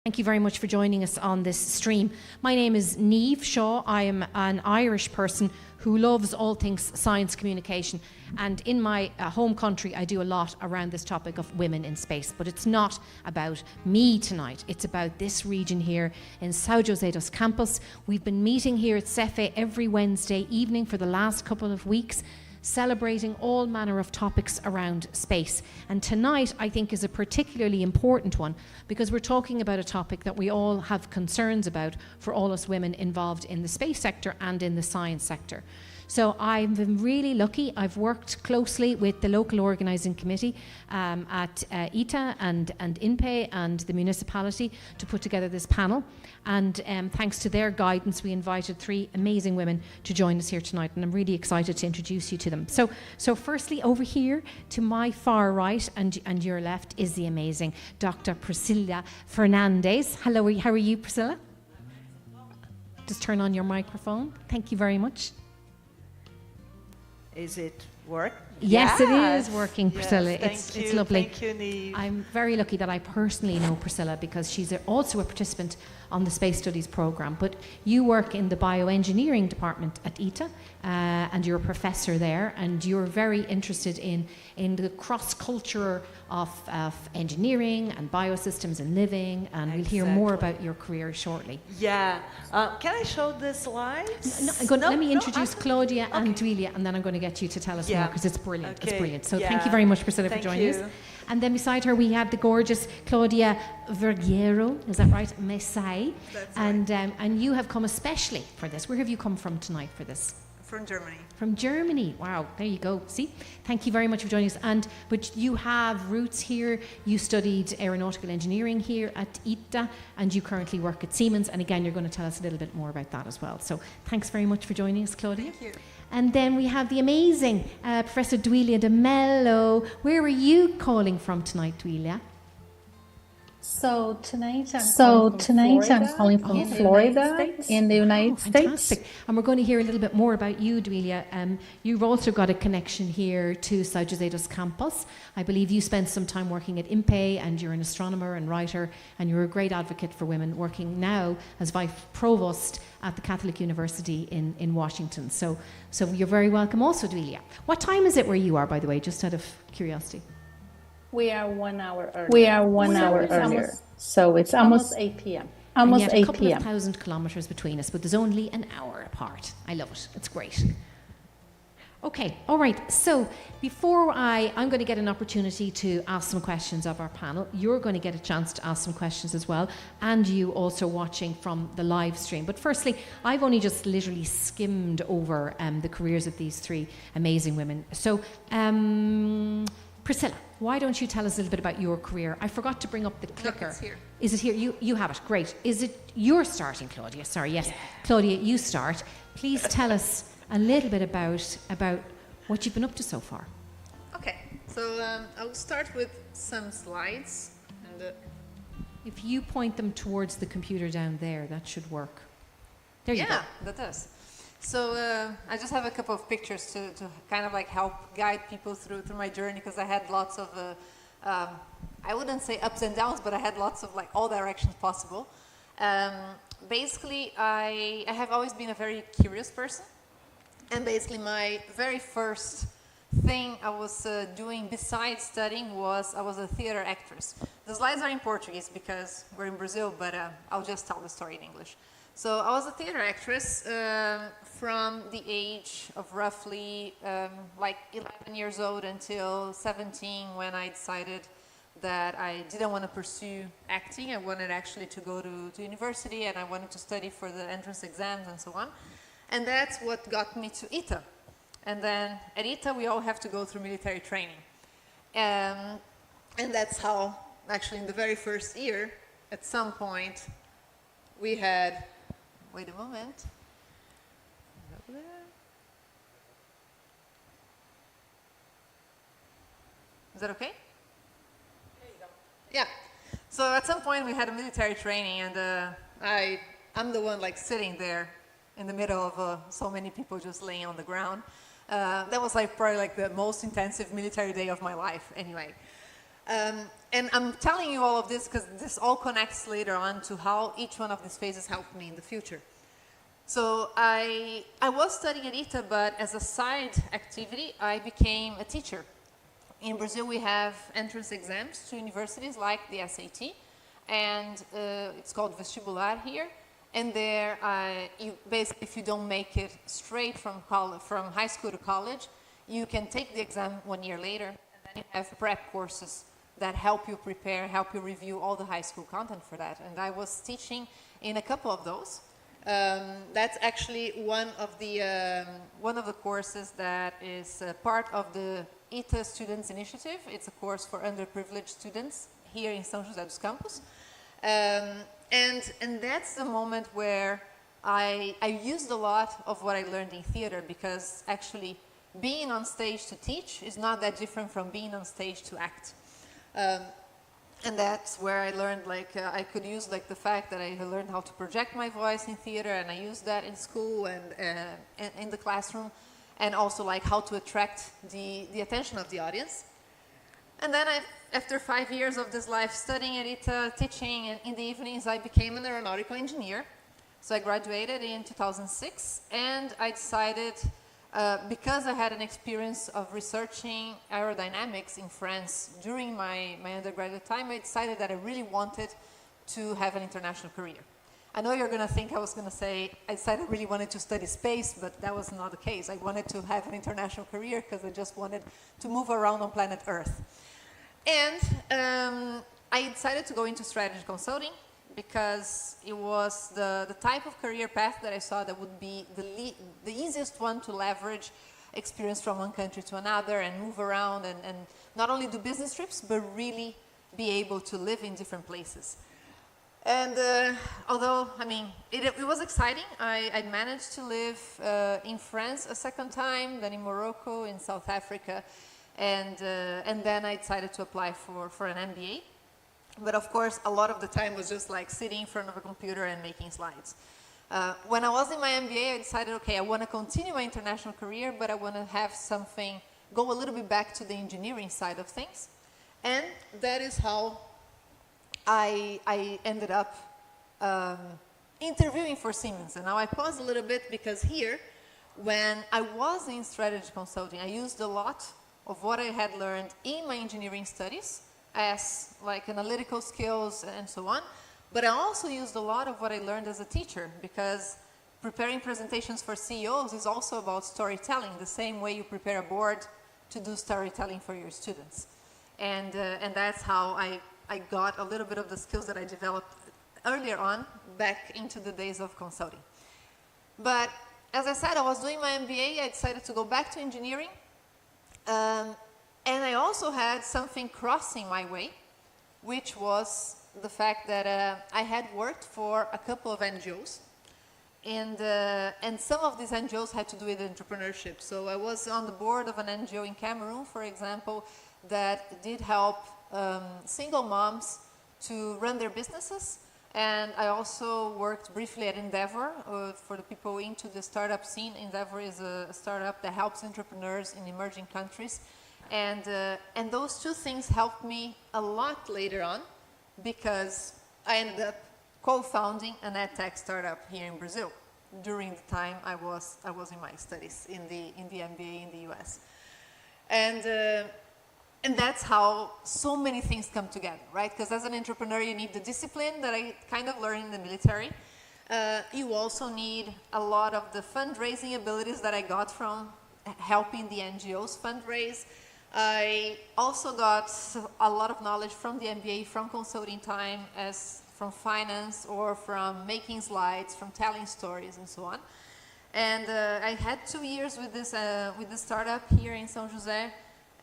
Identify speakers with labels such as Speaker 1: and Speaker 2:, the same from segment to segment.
Speaker 1: Thank you very much for joining us on this stream. My name is Niamh Shaw. I am an Irish person who loves all things science communication. And in my home country, I do a lot around this topic of women in space. But it's not about me tonight. It's about this region here in São José dos Campos. We've been meeting here at CEFE every Wednesday evening for the last couple of weeks, celebrating all manner of topics around space. And tonight, I think, is a particularly important one because we're talking about a topic that we all have concerns about for all us women involved in the space sector and in the science sector. So I've been really lucky. I've worked closely with the local organising committee at ITA and INPE and the municipality to put together this panel. And thanks to their guidance, we invited 3 amazing women to join us here tonight. And I'm really excited to introduce you to them. So firstly, over here to my far right and your left is the amazing Dr. Priscilla Fernandez. Hello, how are you, Priscilla? Just turn on your microphone. Thank you very much.
Speaker 2: Is it work?
Speaker 1: Yes, it is working, Priscilla.
Speaker 2: Yes,
Speaker 1: it's lovely.
Speaker 2: Thank you, Niamh.
Speaker 1: I'm very lucky that I personally know Priscilla because she's also a participant on the Space Studies programme. But you work in the bioengineering department at ITA and you're a professor there, and you're very interested in the cross-culture of engineering and biosystems and living, and we'll hear more about your career shortly.
Speaker 2: Yeah. Can I show the slides?
Speaker 1: Let me introduce Claudia and Duilia, and then I'm going to get you to tell us more because it's brilliant.
Speaker 2: Okay.
Speaker 1: It's brilliant. So thank you very much, Priscilla, for joining us. And then beside her, we have the gorgeous Claudia Vergueiro. Is that right? Messai.
Speaker 3: That's
Speaker 1: right. And you have come especially for this. Where have you come from tonight for this?
Speaker 3: From Germany.
Speaker 1: From Germany. Wow, there you go. See? Thank you very much for joining us. But you have roots here. You studied aeronautical engineering here at ITA, and you currently work at Siemens. And again, you're going to tell us a little bit more about that as well. So thanks very much for joining us, Claudia.
Speaker 3: Thank you.
Speaker 1: And then we have the amazing Professor Duilia de Mello. Where are you calling from tonight, Duilia?
Speaker 4: So tonight I'm calling from Florida in the United States.
Speaker 1: Fantastic. And we're going to hear a little bit more about you, Duilia. You've also got a connection here to São José dos Campos. I believe you spent some time working at INPE, and you're an astronomer and writer, and you're a great advocate for women, working now as Vice Provost at the Catholic University in Washington. So you're very welcome also, Duilia. What time is it where you are, by the way, just out of curiosity?
Speaker 4: We are 1 hour earlier. So it's almost 8 p.m. Almost 8 p.m.
Speaker 1: A couple of thousand kilometres between us, but there's only an hour apart. I love it. It's great. Okay, all right. So before I'm going to get an opportunity to ask some questions of our panel. You're going to get a chance to ask some questions as well, and you also watching from the live stream. But firstly, I've only just literally skimmed over the careers of these 3 amazing women. So, Priscilla, why don't you tell us a little bit about your career? I forgot to bring up the clicker.
Speaker 3: No, it's here.
Speaker 1: Is it here? You have it. Great. Is it you're starting, Claudia? Sorry, yes. Yeah. Claudia, you start. Please tell us a little bit about what you've been up to so far.
Speaker 3: Okay, so I'll start with some slides. And
Speaker 1: if you point them towards the computer down there, that should work. There you go.
Speaker 3: Yeah, that does. So I just have a couple of pictures to kind of like help guide people through my journey, because I had lots of, I wouldn't say ups and downs, but I had lots of like all directions possible. Basically, I have always been a very curious person. And basically my very first thing I was doing besides studying was I was a theater actress. The slides are in Portuguese because we're in Brazil, but I'll just tell the story in English. So I was a theater actress from the age of roughly like 11 years old until 17, when I decided that I didn't want to pursue acting. I wanted actually to go to university, and I wanted to study for the entrance exams and so on. And that's what got me to ITA. And then at ITA, we all have to go through military training. And that's how, actually in the very first year, at some point, we had, wait a moment. Is that okay? There you go. Yeah. So at some point we had a military training, and I'm the one like sitting there in the middle of so many people just laying on the ground. That was like probably like the most intensive military day of my life anyway. And I'm telling you all of this because this all connects later on to how each one of these phases helped me in the future. So I was studying at ITA, but as a side activity, I became a teacher. In Brazil, we have entrance exams to universities like the SAT, and it's called vestibular here. And there, you basically, if you don't make it straight from high school to college, you can take the exam 1 year later, and then you have prep courses that help you prepare, help you review all the high school content for that. And I was teaching in a couple of those. That's actually one of the courses that is part of the ITA Students Initiative. It's a course for underprivileged students here in São José dos Campos. And that's the moment where I used a lot of what I learned in theater, because actually being on stage to teach is not that different from being on stage to act. And that's where I learned, like, I could use, like, the fact that I learned how to project my voice in theater, and I used that in school and in the classroom, and also, like, how to attract the attention of the audience. And then after 5 years of this life studying at ITA, teaching, and in the evenings, I became an aeronautical engineer. So I graduated in 2006, and I decided, because I had an experience of researching aerodynamics in France during my undergraduate time, I decided that I really wanted to have an international career. I know you're going to think I was going to say I decided I really wanted to study space, but that was not the case. I wanted to have an international career because I just wanted to move around on planet Earth. And I decided to go into strategy consulting because it was the type of career path that I saw that would be the easiest one to leverage experience from one country to another and move around and not only do business trips, but really be able to live in different places. And although, I mean, it was exciting, I managed to live in France a second time, then in Morocco, in South Africa, and then I decided to apply for an MBA. But of course, a lot of the time was just like sitting in front of a computer and making slides. When I was in my MBA, I decided, okay, I want to continue my international career, but I want to have something, go a little bit back to the engineering side of things. And that is how I ended up interviewing for Siemens. And now I pause a little bit because here, when I was in strategy consulting, I used a lot of what I had learned in my engineering studies as like analytical skills and so on. But I also used a lot of what I learned as a teacher, because preparing presentations for CEOs is also about storytelling, the same way you prepare a board to do storytelling for your students. And that's how I got a little bit of the skills that I developed earlier on back into the days of consulting. But as I said, I was doing my MBA, I decided to go back to engineering. And I also had something crossing my way, which was the fact that I had worked for a couple of NGOs. And some of these NGOs had to do with entrepreneurship. So I was on the board of an NGO in Cameroon, for example, that did help single moms to run their businesses. And I also worked briefly at Endeavor. For the people into the startup scene, Endeavor is a startup that helps entrepreneurs in emerging countries. And those two things helped me a lot later on, because I ended up co-founding an edtech startup here in Brazil during the time I was in my studies in the MBA in the US. And that's how so many things come together, right? Because as an entrepreneur, you need the discipline that I kind of learned in the military. You also need a lot of the fundraising abilities that I got from helping the NGOs fundraise. I also got a lot of knowledge from the MBA, from consulting time, from finance, or from making slides, from telling stories, and so on. And I had 2 years with this startup here in São José,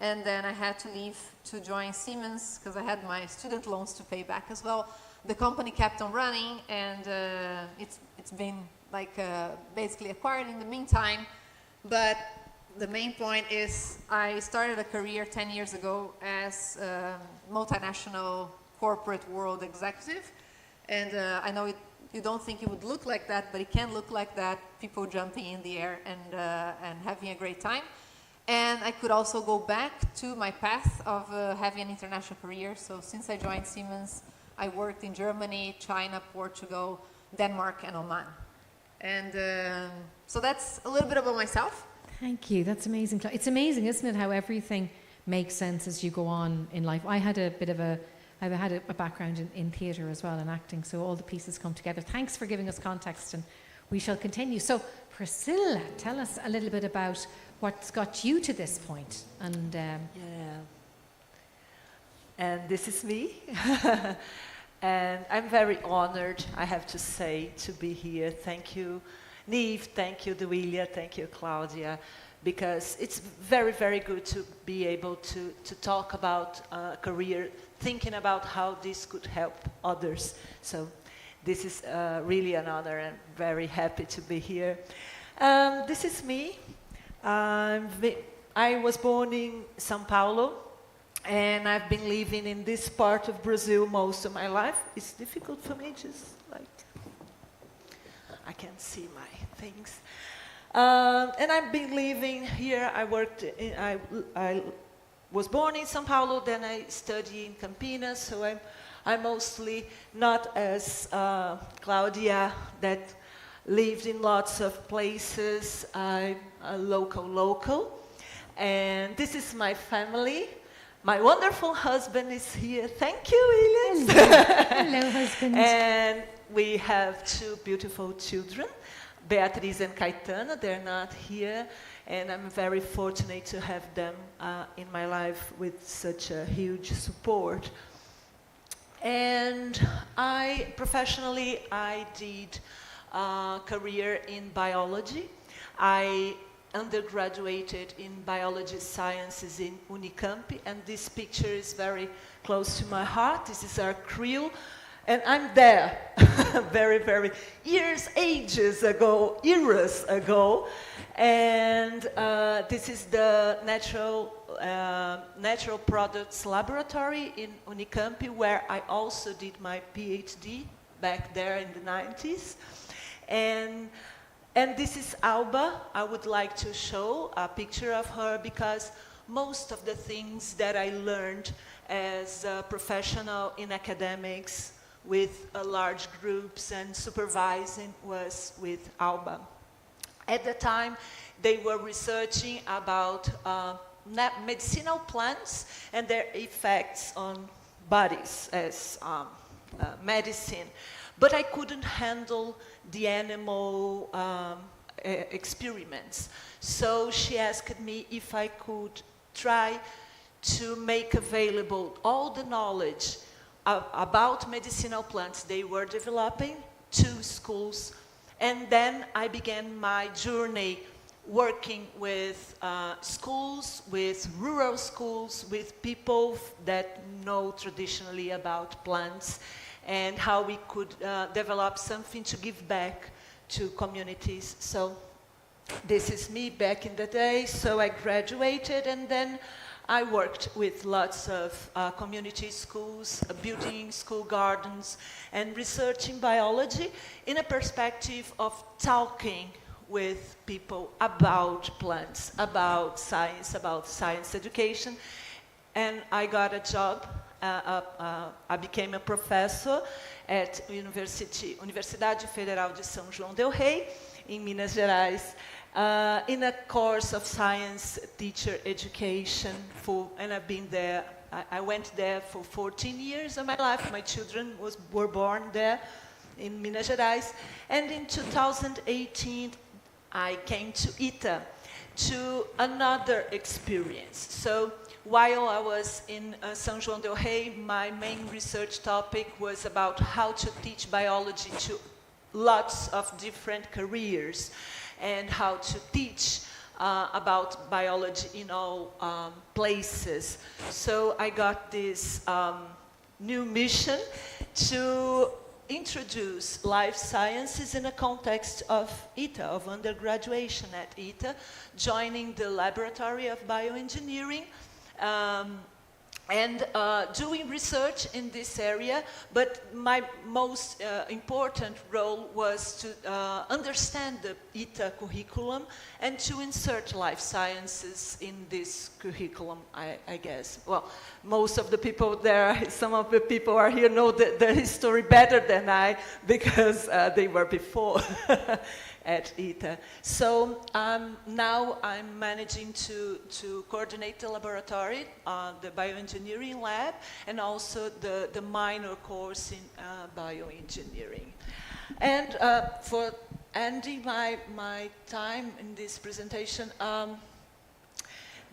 Speaker 3: and then I had to leave to join Siemens because I had my student loans to pay back as well. The company kept on running, and it's been like basically acquired in the meantime. But the main point is I started a career 10 years ago as a multinational corporate world executive. And I know you don't think it would look like that, but it can look like that, people jumping in the air and having a great time. And I could also go back to my path of having an international career. So since I joined Siemens, I worked in Germany, China, Portugal, Denmark, and Oman. And so that's a little bit about myself.
Speaker 1: Thank you. That's amazing. It's amazing, isn't it, how everything makes sense as you go on in life. I had a background in theatre as well, and acting, so all the pieces come together. Thanks for giving us context, and we shall continue. So, Priscilla, tell us a little bit about what's got you to this point. And
Speaker 2: Yeah. And this is me. And I'm very honored, I have to say, to be here. Thank you, Niamh. Thank you, Duilia. Thank you, Claudia. Because it's very, very good to be able to talk about a career, thinking about how this could help others. So this is really an honor, and very happy to be here. This is me. I was born in São Paulo, and I've been living in this part of Brazil most of my life. It's difficult for me, just like, I can't see my things. And I've been living here. I was born in São Paulo, then I studied in Campinas, so I'm mostly not as Claudia, that lived in lots of places. I'm a local. And this is my family. My wonderful husband is here. Thank you, Elias.
Speaker 1: hello, husband.
Speaker 2: And we have two beautiful children, Beatriz and Caetano. They're not here, and I'm very fortunate to have them in my life with such a huge support. And professionally, I did a career in biology. I undergraduated in biology sciences in Unicamp, and this picture is very close to my heart. This is our crew, and I'm there very eras ago, and this is the natural products laboratory in Unicamp, where I also did my PhD back there in the 90s. And this is Alba. I would like to show a picture of her, because most of the things that I learned as a professional in academics with large groups and supervising was with Alba. At the time, they were researching about medicinal plants and their effects on bodies as medicine. But I couldn't handle the animal experiments. So she asked me if I could try to make available all the knowledge about medicinal plants they were developing to schools. And then I began my journey working with schools, with rural schools, with people that know traditionally about plants, and how we could develop something to give back to communities. So this is me back in the day. So I graduated, and then I worked with lots of community schools, building school gardens, and researching biology in a perspective of talking with people about plants, about science education. And I got a job. I became a professor at Universidade Federal de São João del Rei in Minas Gerais, in a course of science teacher education, and I've been there. I went there for 14 years of my life. My children were born there in Minas Gerais, and in 2018 I came to ITA, to another experience. So while I was in São João del Rei, my main research topic was about how to teach biology to lots of different careers, and how to teach about biology in all places. So I got this new mission to introduce life sciences in a context of ITA, of undergraduation at ITA, joining the Laboratory of Bioengineering, and doing research in this area, but my most important role was to understand the ITA curriculum and to insert life sciences in this curriculum, I guess. Well, most of the people there, some of the people are here know the history better than I, because they were before. At ITA. So now I'm managing to coordinate the laboratory, the bioengineering lab, and also the minor course in bioengineering. And for ending my time in this presentation,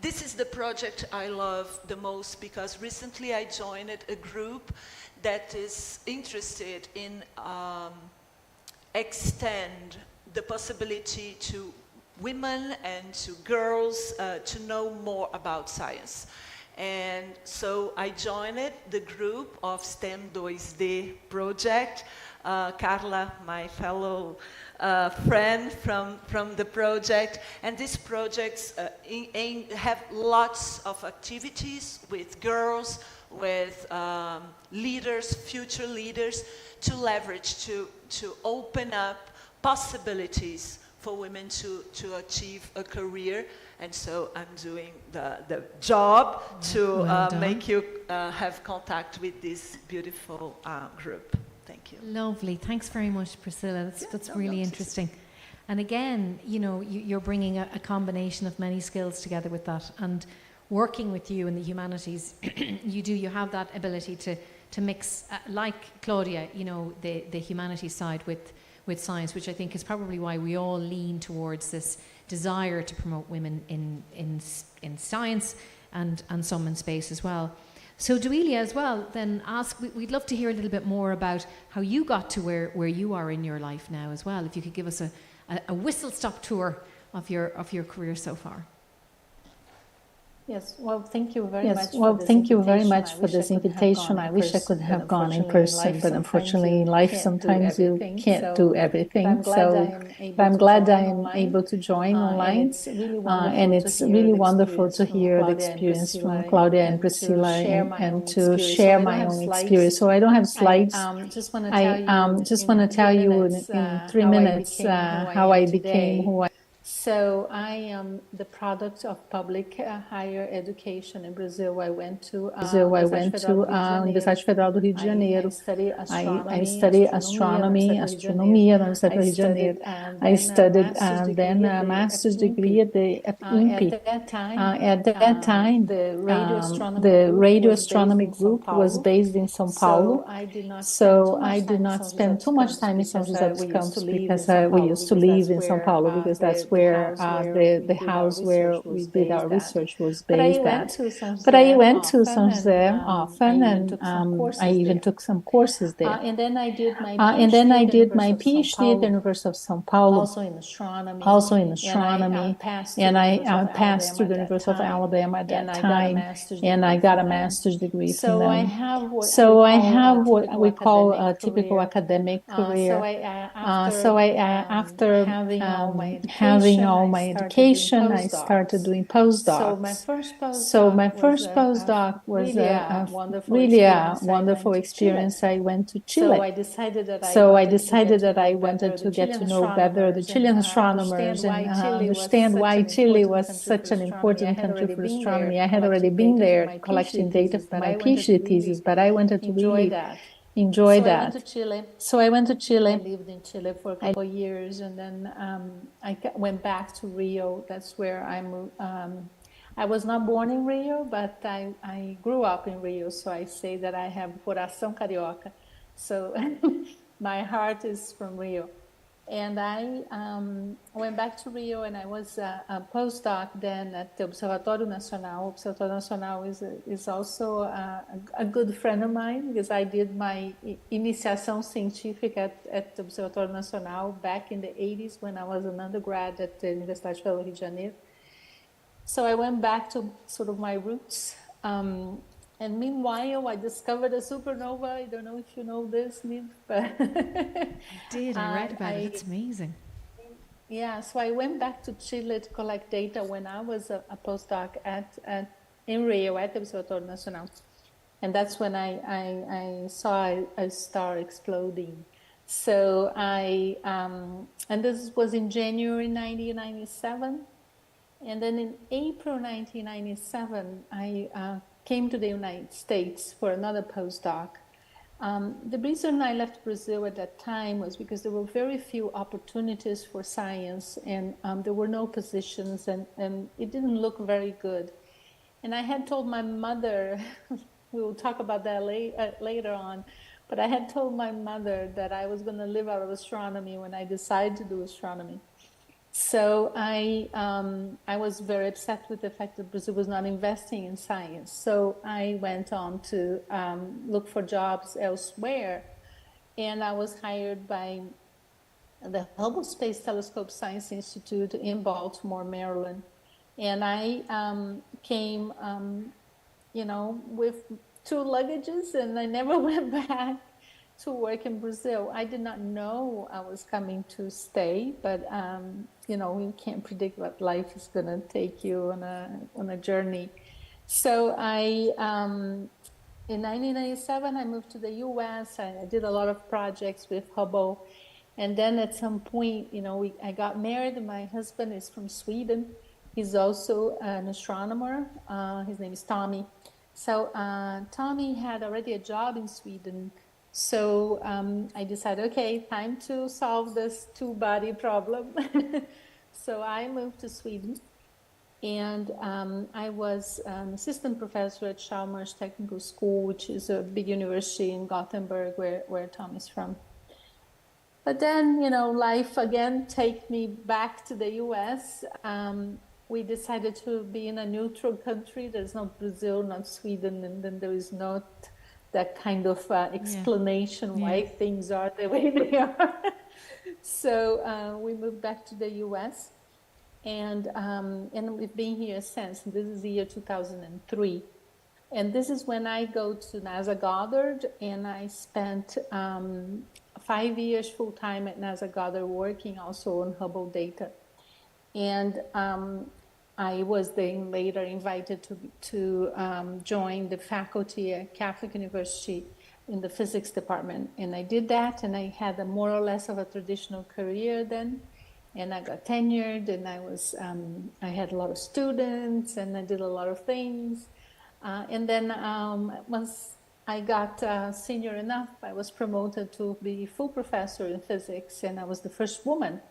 Speaker 2: this is the project I love the most, because recently I joined a group that is interested in extend the possibility to women and to girls to know more about science. And so I joined the group of STEM 2D project. Carla, my fellow friend from the project, and these projects have lots of activities with girls, with leaders, future leaders, to leverage, to open up possibilities for women to achieve a career. And so I'm doing the job to make you have contact with this beautiful group. Thank you.
Speaker 1: Lovely. Thanks very much, Priscilla. That's really interesting. And again, you know, you're bringing a combination of many skills together with that. And working with you in the humanities, you have that ability to mix, like Claudia, you know, the humanities side with science, which I think is probably why we all lean towards this desire to promote women in science and some in space as well. So Duilia as well, then we'd love to hear a little bit more about how you got to where you are in your life now as well. If you could give us a whistle-stop tour of your career so far.
Speaker 4: Yes, well, thank you very much for this invitation. I wish I could have gone in person, but unfortunately in life sometimes you can't do everything. So I'm glad I am able to join online. And it's really wonderful to hear the experience from Claudia and Priscilla and to share my own experience. So I don't have slides. I just want to tell you in 3 minutes how I became who I am. So I am the product of public higher education in Brazil. I went to Universidade Federal do Rio de Janeiro. I studied astronomy, astronomia na Universidade do Rio de Janeiro. I studied then a master's degree at INPE. At that time, the radio astronomy group was based in São Paulo. So I did not spend too much time in São José dos Campos because we used to live in São Paulo, because that's where the house where we did our research was based at. But I went to São José often, and I even took some courses there. And then I did my PhD at the University of São Paulo, also in astronomy. And I passed through the University of Alabama at that time, and I got a master's degree from them. So I have what we call a typical academic career. After having all my education, I started doing postdocs. So my first postdoc was really a wonderful experience. I went to Chile. So I decided that I wanted to get to know better the Chilean astronomers and understand why Chile was such an important country for astronomy. I had already been there collecting data for my PhD thesis, but I wanted to really enjoy that. So I went to Chile. I lived in Chile for a couple of years, and then I went back to Rio. That's where I moved. I was not born in Rio, but I grew up in Rio, so I say that I have coração carioca. So my heart is from Rio. And I went back to Rio, and I was a postdoc then at the Observatório Nacional. Observatório Nacional is also a good friend of mine, because I did my iniciação científica at the Observatório Nacional back in the 80s when I was an undergrad at the Universidade Federal do Rio de Janeiro. So I went back to sort of my roots. And meanwhile, I discovered a supernova. I don't know if you know this, Niv, but
Speaker 1: I did. I read about it. It's amazing. Yeah,
Speaker 4: so I went back to Chile to collect data when I was a postdoc at em Rio, at the Observatório Nacional. And that's when I saw a star exploding. So and this was in January 1997. And then in April 1997, I came to the United States for another postdoc. The reason I left Brazil at that time was because there were very few opportunities for science, and there were no positions, and it didn't look very good. And I had told my mother, we will talk about that later on, but I had told my mother that I was going to live out of astronomy when I decided to do astronomy. So I was very upset with the fact that Brazil was not investing in science. So I went on to look for jobs elsewhere, and I was hired by the Hubble Space Telescope Science Institute in Baltimore, Maryland. And I came, with 2 luggages, and I never went back to work in Brazil. I did not know I was coming to stay, but you can't predict what life is going to take you on a journey. So in 1997, I moved to the U.S. I did a lot of projects with Hubble, and then at some point, I got married. My husband is from Sweden. He's also an astronomer. His name is Tommy. So Tommy had already a job in Sweden. So I decided, okay, time to solve this 2-body problem. So I moved to Sweden, and I was an assistant professor at Chalmers Technical School, which is a big university in Gothenburg, where Tom is from. But then, life again take me back to the U.S. We decided to be in a neutral country. There's not Brazil, not Sweden, and then there is not that kind of explanation why things are the way they are. So we moved back to the U.S. and we've been here since. This is the year 2003. And this is when I go to NASA Goddard, and I spent 5 years full-time at NASA Goddard working also on Hubble data. And I was then later invited to join the faculty at Catholic University in the physics department. And I did that, and I had more or less of a traditional career then. And I got tenured, and I had a lot of students, and I did a lot of things. And then once I got senior enough, I was promoted to be full professor in physics, and I was the first woman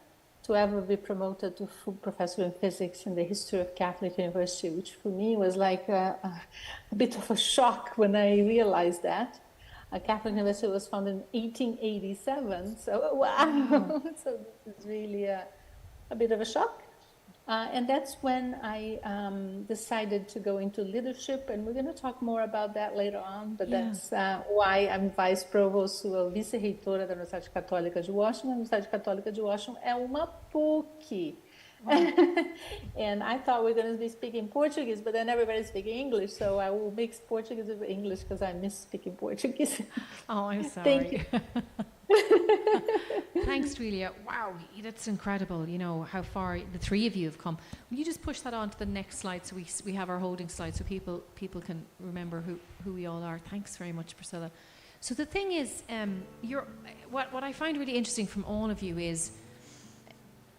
Speaker 4: to ever be promoted to full professor in physics in the history of Catholic University, which for me was like a bit of a shock when I realized that. Catholic University was founded in 1887, so wow. So it's really a bit of a shock. And that's when I decided to go into leadership, and we're going to talk more about that later on, but that's why I'm Vice Provost, Vice-Reitora da Universidade Católica de Washington. A Universidade Católica de Washington é uma PUC. Wow. And I thought we were going to be speaking Portuguese, but then everybody's speaking English, so I will mix Portuguese with English because I miss speaking Portuguese.
Speaker 1: Oh, I'm sorry.
Speaker 4: Thank you.
Speaker 1: Thanks, Tuilia. Wow, that's incredible, how far the 3 of you have come. Will you just push that on to the next slide so we have our holding slide so people can remember who we all are. Thanks very much, Priscilla. So the thing is, what I find really interesting from all of you is,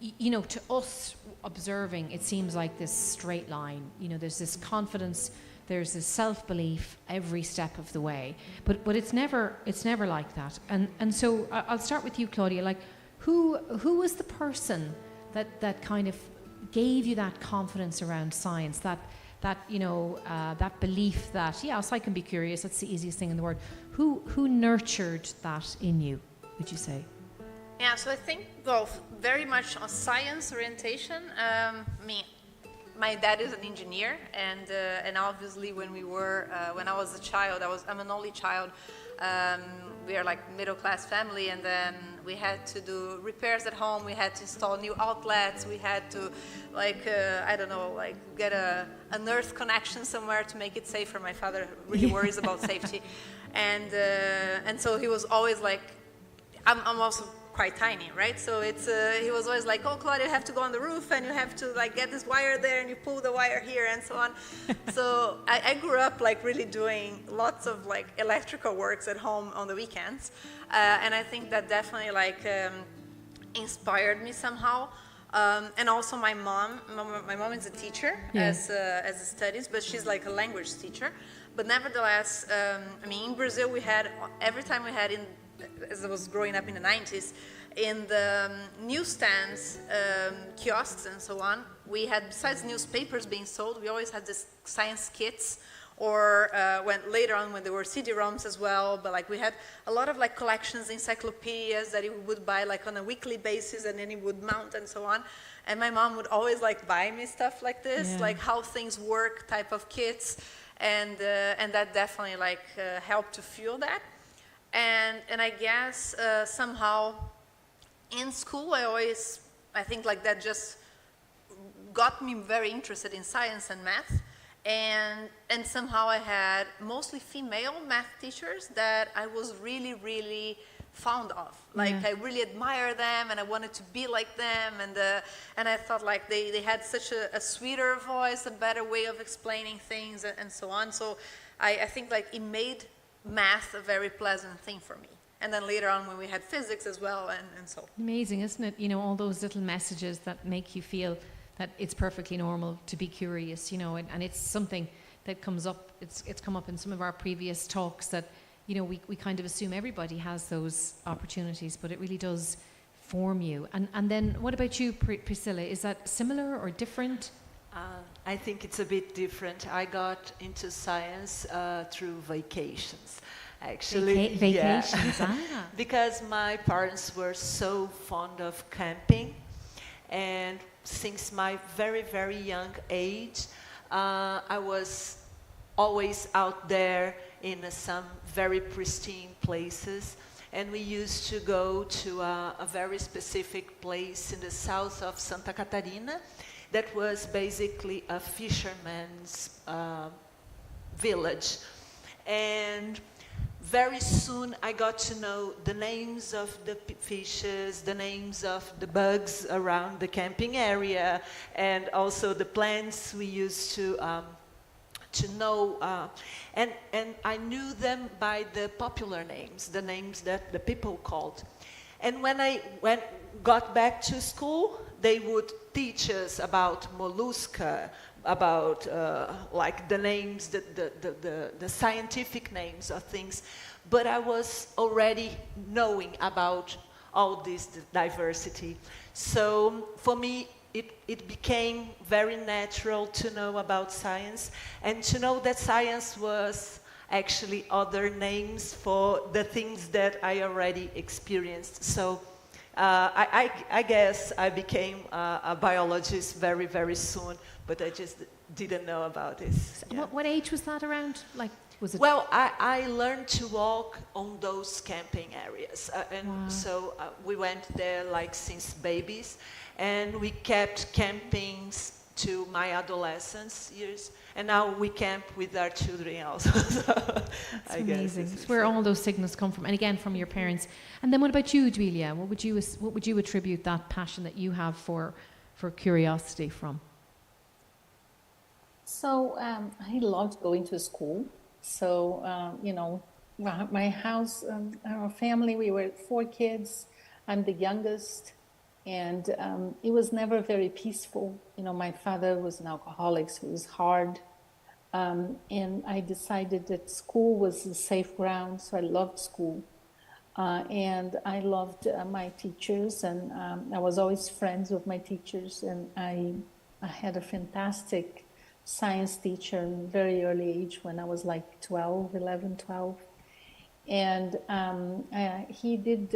Speaker 1: to us observing, it seems like this straight line. There's this confidence, there's this self-belief every step of the way, but it's never like that. And so I'll start with you, Claudia. Like, who was the person that kind of gave you that confidence around science, that belief that yes, I can be curious. That's the easiest thing in the world. Who nurtured that in you, would you say?
Speaker 3: Yeah, so I think, very much on science orientation. My dad is an engineer, and obviously when I was a child, I'm an only child. We are like middle class family, and then we had to do repairs at home. We had to install new outlets. We had to get an earth connection somewhere to make it safer. My father really worries about safety, and so he was always like, I'm also quite tiny, right? So it's he was always like, oh, Claudia, you have to go on the roof and you have to like get this wire there and you pull the wire here and so on. So I grew up like really doing lots of like electrical works at home on the weekends, and I think that definitely like inspired me somehow. And also my mom is a teacher as studies, but she's like a language teacher. But nevertheless, I mean, in Brazil we had, every time we had as I was growing up in the 90s, in the newsstands, kiosks and so on, we had, besides newspapers being sold, we always had this science kits, or later on when there were CD-ROMs as well, but like we had a lot of like collections, encyclopedias that you would buy like on a weekly basis and then you would mount and so on. And my mom would always like buy me stuff like this, like how things work type of kits, and that definitely like helped to fuel that. And I guess somehow in school I think like that just got me very interested in science and math. And somehow I had mostly female math teachers that I was really, really fond of. Like I really admire them and I wanted to be like them, and I thought like they had such a sweeter voice, a better way of explaining things and so on. So I think like it made math a very pleasant thing for me. And then later on when we had physics as well and so.
Speaker 1: Amazing, isn't it? You know, all those little messages that make you feel that it's perfectly normal to be curious, you know, and it's something that comes up, it's come up in some of our previous talks that, you know, we kind of assume everybody has those opportunities, but it really does form you. And then what about you, Priscilla? Is that similar or different?
Speaker 2: I think it's a bit different. I got into science through vacations, actually.
Speaker 1: Vacations,
Speaker 2: Because my parents were so fond of camping, and since my very, very young age, I was always out there in some very pristine places. And we used to go to a very specific place in the south of Santa Catarina that was basically a fisherman's village. And very soon I got to know the names of the fishes, the names of the bugs around the camping area, and also the plants we used to know. And I knew them by the popular names, the names that the people called. And when I got back to school, they would teach us about mollusca, about like the names, the scientific names of things, but I was already knowing about all this diversity. So for me, it became very natural to know about science and to know that science was actually other names for the things that I already experienced. So I guess I became a biologist very, very soon, but I just didn't know about this.
Speaker 1: Yeah. What age was that around? Like, was it?
Speaker 2: Well, I learned to walk on those camping areas. So we went there like since babies, and we kept campings to my adolescence years. And now we camp with our children also.
Speaker 1: That's amazing. It's where all those signals come from, and again from your parents. And then what about you, Duilia? What would you attribute that passion that you have for curiosity from?
Speaker 4: So I loved going to school. So you know, my house, our family, we were 4 kids. I'm the youngest. And it was never very peaceful. You know, my father was an alcoholic, so it was hard. And I decided that school was a safe ground, so I loved school. And I loved my teachers, and I was always friends with my teachers. And I had a fantastic science teacher in a very early age when I was like 11, 12. And he did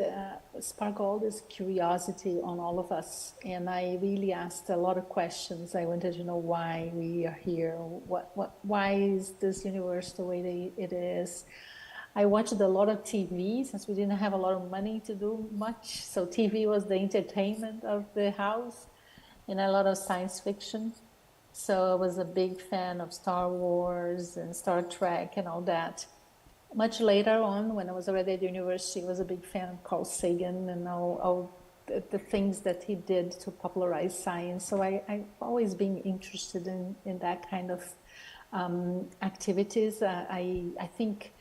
Speaker 4: spark all this curiosity on all of us. And I really asked a lot of questions. I wanted to know why we are here. Why is this universe the way it is? I watched a lot of TV since we didn't have a lot of money to do much. So TV was the entertainment of the house, and a lot of science fiction. So I was a big fan of Star Wars and Star Trek and all that. much later on, when I was already at university, I was a big fan of Carl Sagan and all the things that he did to popularize science. So I've always been interested in that kind of activities. I think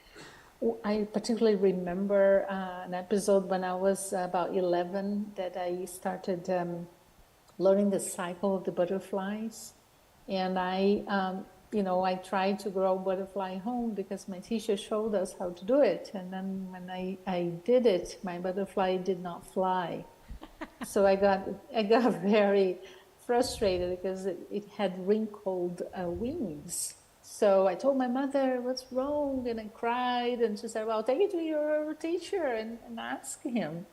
Speaker 4: I particularly remember an episode when I was about 11 that I started learning the cycle of the butterflies. And I tried to grow butterfly home because my teacher showed us how to do it. And then when I did it, my butterfly did not fly. So I got very frustrated because it had wrinkled wings. So I told my mother, what's wrong? And I cried, and she said, well, take it to your teacher and ask him.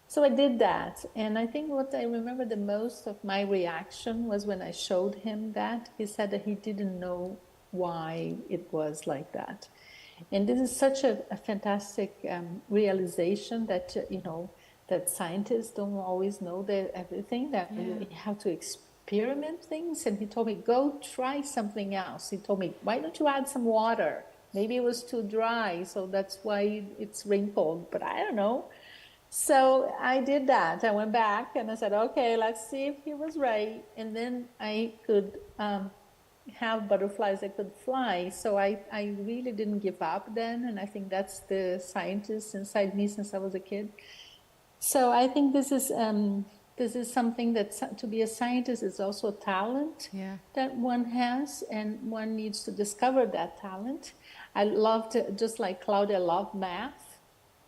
Speaker 4: So I did that. And I think what I remember the most of my reaction was when I showed him that. He said that he didn't know why it was like that. And this is such a fantastic realization that, that scientists don't always know everything, that you have to experiment things. And he told me, go try something else. He told me, why don't you add some water? Maybe it was too dry, so that's why it's wrinkled, but I don't know. So I did that. I went back and I said, okay, let's see if he was right. And then I could have butterflies that could fly. So I really didn't give up then. And I think that's the scientist inside me since I was a kid. So I think this is something that to be a scientist is also a talent that one has, and one needs to discover that talent. I loved, just like Claudia, loved math.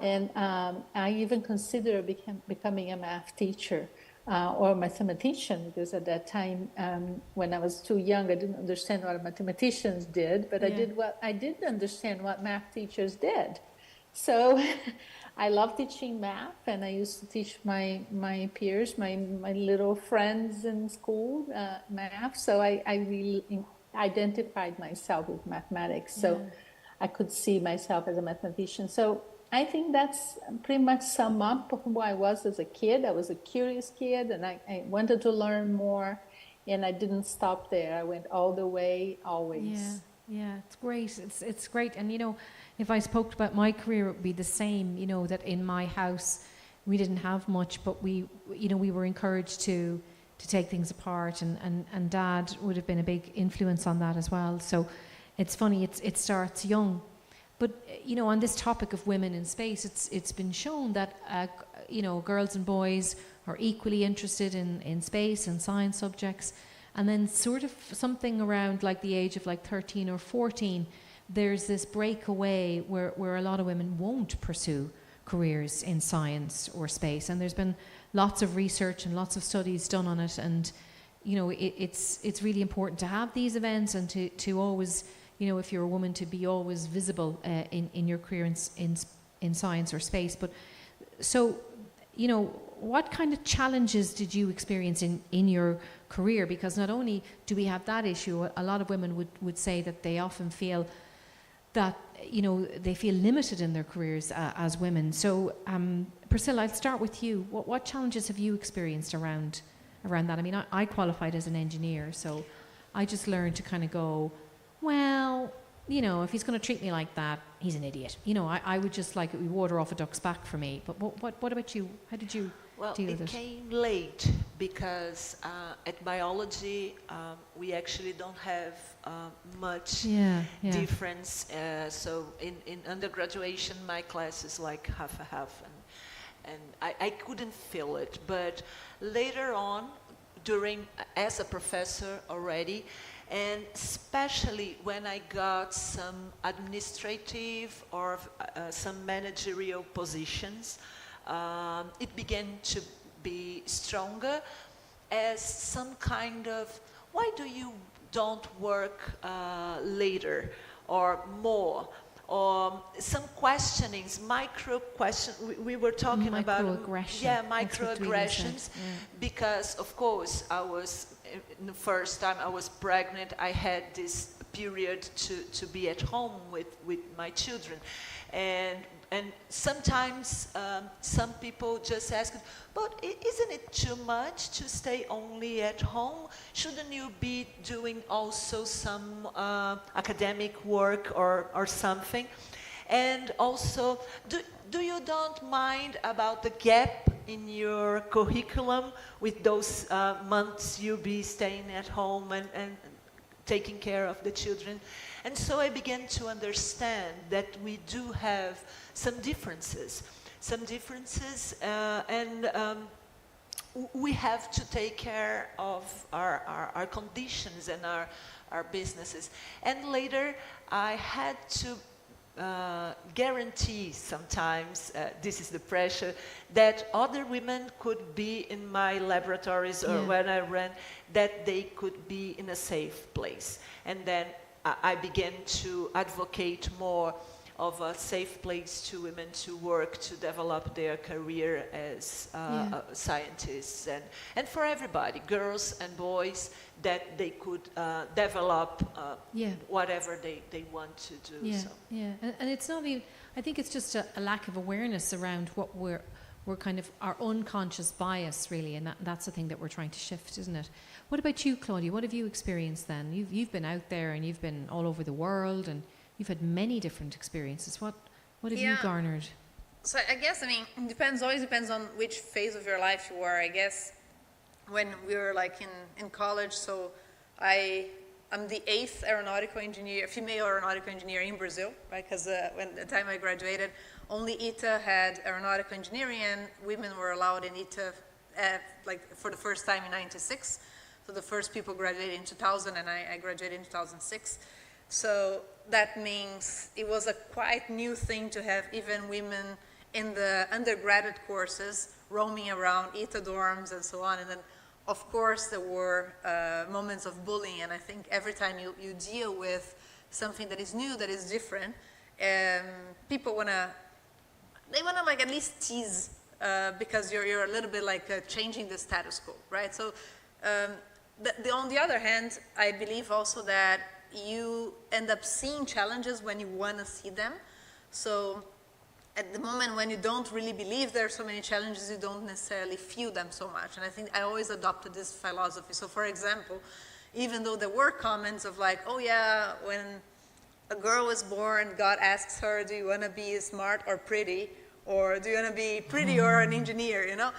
Speaker 4: And I even consider becoming a math teacher or a mathematician, because at that time, when I was too young, I didn't understand what mathematicians did, but I did understand what math teachers did. So I love teaching math, and I used to teach my peers, my little friends in school, math. So I really identified myself with mathematics. So I could see myself as a mathematician. So I think that's pretty much sum up who I was as a kid. I was a curious kid, and I wanted to learn more, and I didn't stop there. I went all the way, always.
Speaker 1: Yeah, it's great. It's great. And, if I spoke about my career, it would be the same, that in my house, we didn't have much, but we were encouraged to take things apart, and Dad would have been a big influence on that as well. So it's funny, it starts young. But, on this topic of women in space, it's been shown that, girls and boys are equally interested in space and science subjects. And then sort of something around like the age of like 13 or 14, there's this breakaway where a lot of women won't pursue careers in science or space. And there's been lots of research and lots of studies done on it. And, it's really important to have these events and to always, if you're a woman, to be always visible in your career in science or space. But so, what kind of challenges did you experience in your career? Because not only do we have that issue, a lot of women would say that they often feel that, they feel limited in their careers as women. So, Priscilla, I'll start with you. What challenges have you experienced around that? I mean, I qualified as an engineer, so I just learned to kind of go, well, if he's going to treat me like that, he's an idiot. I would just like it would water off a duck's back for me. But what about you? How did you deal with it?
Speaker 2: It came late because at biology, we actually don't have much difference. So in undergraduation, my class is like half a half. And I couldn't feel it. But later on, as a professor already, and especially when I got some administrative or some managerial positions, it began to be stronger as some kind of, why do you don't work later or more? Or some questionings, micro questions. We were talking about microaggressions, because of course in the first time I was pregnant, I had this period to be at home with my children, and sometimes some people just ask, but isn't it too much to stay only at home? Shouldn't you be doing also some academic work or something? And also, do you don't mind about the gap in your curriculum with those months you be staying at home and taking care of the children? And so I began to understand that we do have some differences, and we have to take care of our conditions and our businesses. And later I had to guarantee sometimes, this is the pressure, that other women could be in my laboratories or when I ran, that they could be in a safe place. And then I began to advocate more of a safe place to women to work, to develop their career as scientists, and for everybody, girls and boys, that they could develop whatever they want to do.
Speaker 1: And it's not even, I think it's just a lack of awareness around what we're kind of our unconscious bias, really, and that's the thing that we're trying to shift, isn't it? What about you, Claudia? What have you experienced then? You've been out there and you've been all over the world and you've had many different experiences. What have you garnered?
Speaker 3: So I guess, I mean, it always depends on which phase of your life you are. I guess when we were like in college, so I'm the 8th aeronautical engineer, female aeronautical engineer in Brazil, right? Because when the time I graduated, only ITA had aeronautical engineering, and women were allowed in ITA like for the first time in '96. So the first people graduated in 2000, and I graduated in 2006. So that means it was a quite new thing to have even women in the undergraduate courses roaming around ITA dorms and so on. And then, of course, there were moments of bullying. And I think every time you deal with something that is new, that is different, people they wanna like at least tease because you're a little bit like changing the status quo, right? So on the other hand, I believe also that you end up seeing challenges when you want to see them. So at the moment when you don't really believe there are so many challenges, you don't necessarily feel them so much. And I think I always adopted this philosophy. So for example, even though there were comments of like, oh yeah, when a girl is born, God asks her, do you want to be smart or pretty? Or do you want to be pretty or an engineer, you know?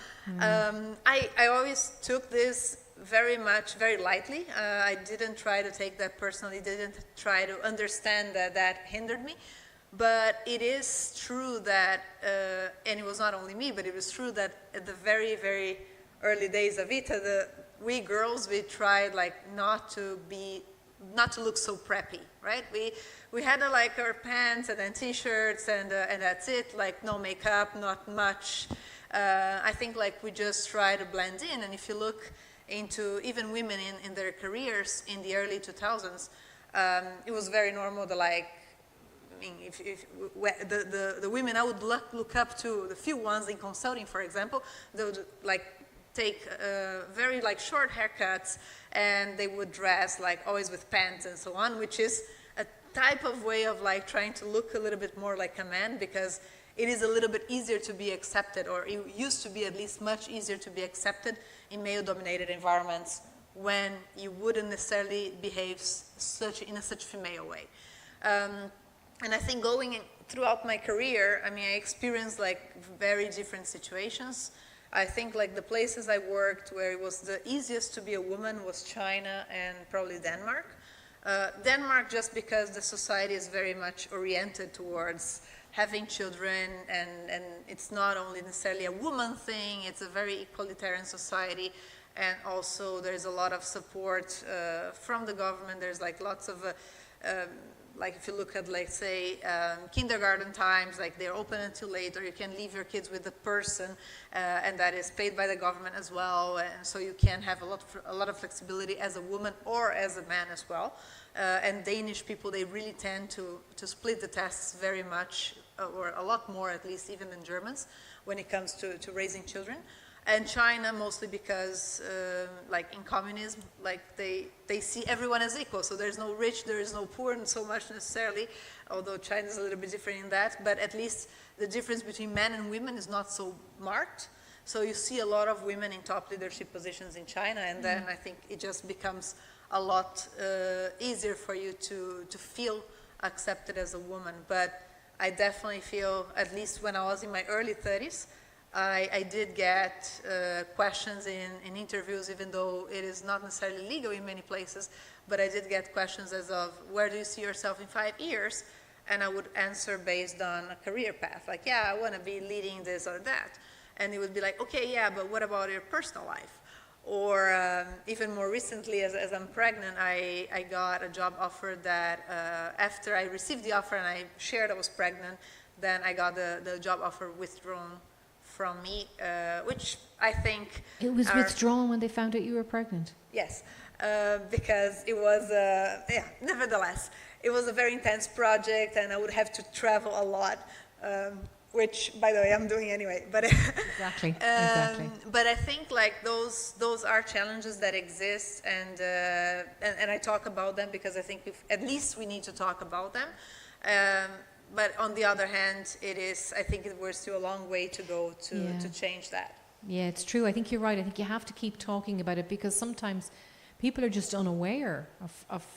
Speaker 3: I always took this very lightly. I didn't try to take that personally, didn't try to understand that hindered me. But it is true that, and it was not only me, but it was true that at the very, very early days of ITA, we girls, we tried like not to look so preppy, right? We had like our pants and then t-shirts and that's it, like no makeup, not much. I think like we just try to blend in, and if you look into even women in their careers in the early 2000s, it was very normal to like, I mean, if the women I would look up to, the few ones in consulting, for example, they would like take very like short haircuts, and they would dress like always with pants and so on, which is a type of way of like trying to look a little bit more like a man, because it is a little bit easier to be accepted, or it used to be at least much easier to be accepted in male-dominated environments when you wouldn't necessarily behave in such female way. And I think throughout my career, I mean, I experienced like very different situations. I think like the places I worked where it was the easiest to be a woman was China and probably Denmark. Denmark, just because the society is very much oriented towards having children, and it's not only necessarily a woman thing, it's a very equalitarian society, and also there's a lot of support from the government. There's like lots of like if you look at, like, say, kindergarten times, like they're open until late, or you can leave your kids with a person, and that is paid by the government as well, and so you can have a lot of flexibility as a woman or as a man as well. And Danish people, they really tend to split the tasks very much, or a lot more at least, even than Germans, when it comes to raising children. And China, mostly because, like in communism, like they see everyone as equal. So there's no rich, there is no poor, and so much necessarily, although China is a little bit different in that. But at least the difference between men and women is not so marked. So you see a lot of women in top leadership positions in China, and then I think it just becomes a lot easier for you to feel accepted as a woman. But I definitely feel, at least when I was in my early 30s, I did get questions in interviews, even though it is not necessarily legal in many places, but I did get questions as of, where do you see yourself in 5 years? And I would answer based on a career path, like, yeah, I want to be leading this or that. And it would be like, okay, yeah, but what about your personal life? Or even more recently, as I'm pregnant, I got a job offer that after I received the offer and I shared I was pregnant, then I got the job offer withdrawn from me, which I think...
Speaker 1: It was withdrawn when they found out you were pregnant?
Speaker 3: Yes, because it was, nevertheless, it was a very intense project and I would have to travel a lot. Which, by the way, I'm doing anyway. But
Speaker 1: exactly.
Speaker 3: But I think like those are challenges that exist, and I talk about them because I think at least we need to talk about them. But on the other hand, I think we're still a long way to go to change that.
Speaker 1: Yeah, it's true. I think you're right. I think you have to keep talking about it because sometimes people are just unaware of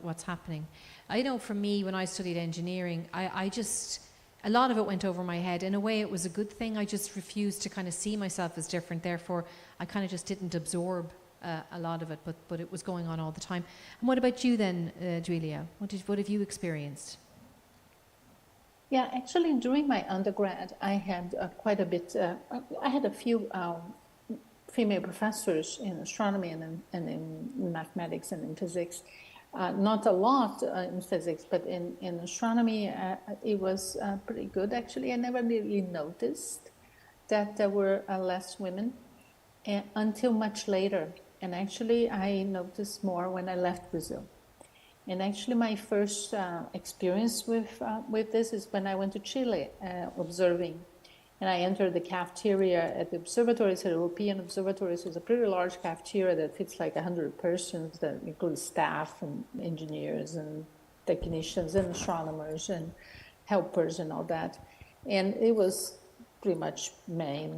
Speaker 1: what's happening. I know for me, when I studied engineering, I just... a lot of it went over my head. In a way, it was a good thing. I just refused to kind of see myself as different. Therefore, I kind of just didn't absorb a lot of it, but it was going on all the time. And what about you then, Julia? What have you experienced?
Speaker 4: Yeah, actually, during my undergrad, I had quite a bit, I had a few female professors in astronomy and in mathematics and in physics. Not a lot in physics, but in astronomy, it was pretty good, actually. I never really noticed that there were less women until much later. And actually, I noticed more when I left Brazil. And actually, my first experience with this is when I went to Chile observing. And I entered the cafeteria at the observatory. It's an European observatory, so it's a pretty large cafeteria that fits like 100 persons, that includes staff and engineers and technicians and astronomers and helpers and all that. And it was pretty much men.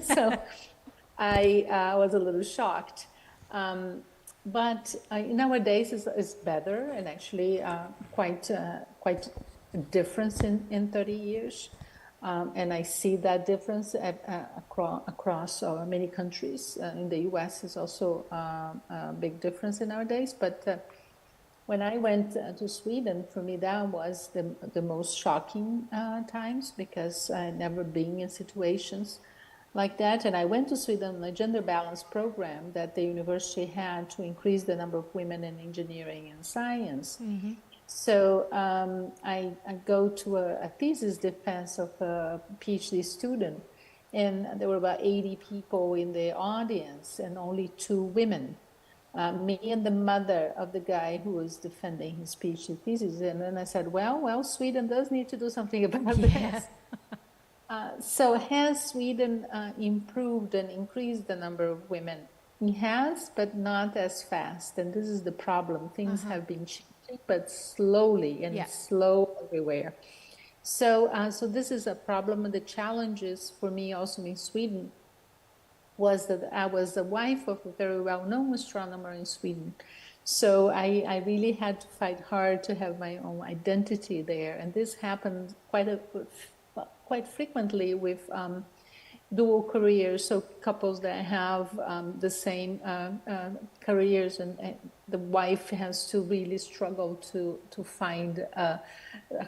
Speaker 4: So I was a little shocked. But nowadays it's better, and actually quite difference in 30 years. And I see that difference across many countries. In the US is also a big difference in nowadays. But when I went to Sweden, for me that was the most shocking times, because I had never been in situations like that. And I went to Sweden on a gender balance program that the university had to increase the number of women in engineering and science. Mm-hmm. So I go to a thesis defense of a PhD student, and there were about 80 people in the audience and only 2 women, me and the mother of the guy who was defending his PhD thesis. And then I said, well, Sweden does need to do something about this. So has Sweden improved and increased the number of women? It has, but not as fast. And this is the problem. Things have been changing, but slowly, and slow everywhere. So this is a problem. And the challenges for me also in Sweden was that I was the wife of a very well-known astronomer in Sweden. So I really had to fight hard to have my own identity there. And this happened quite frequently with dual careers, so couples that have the same careers, and the wife has to really struggle to find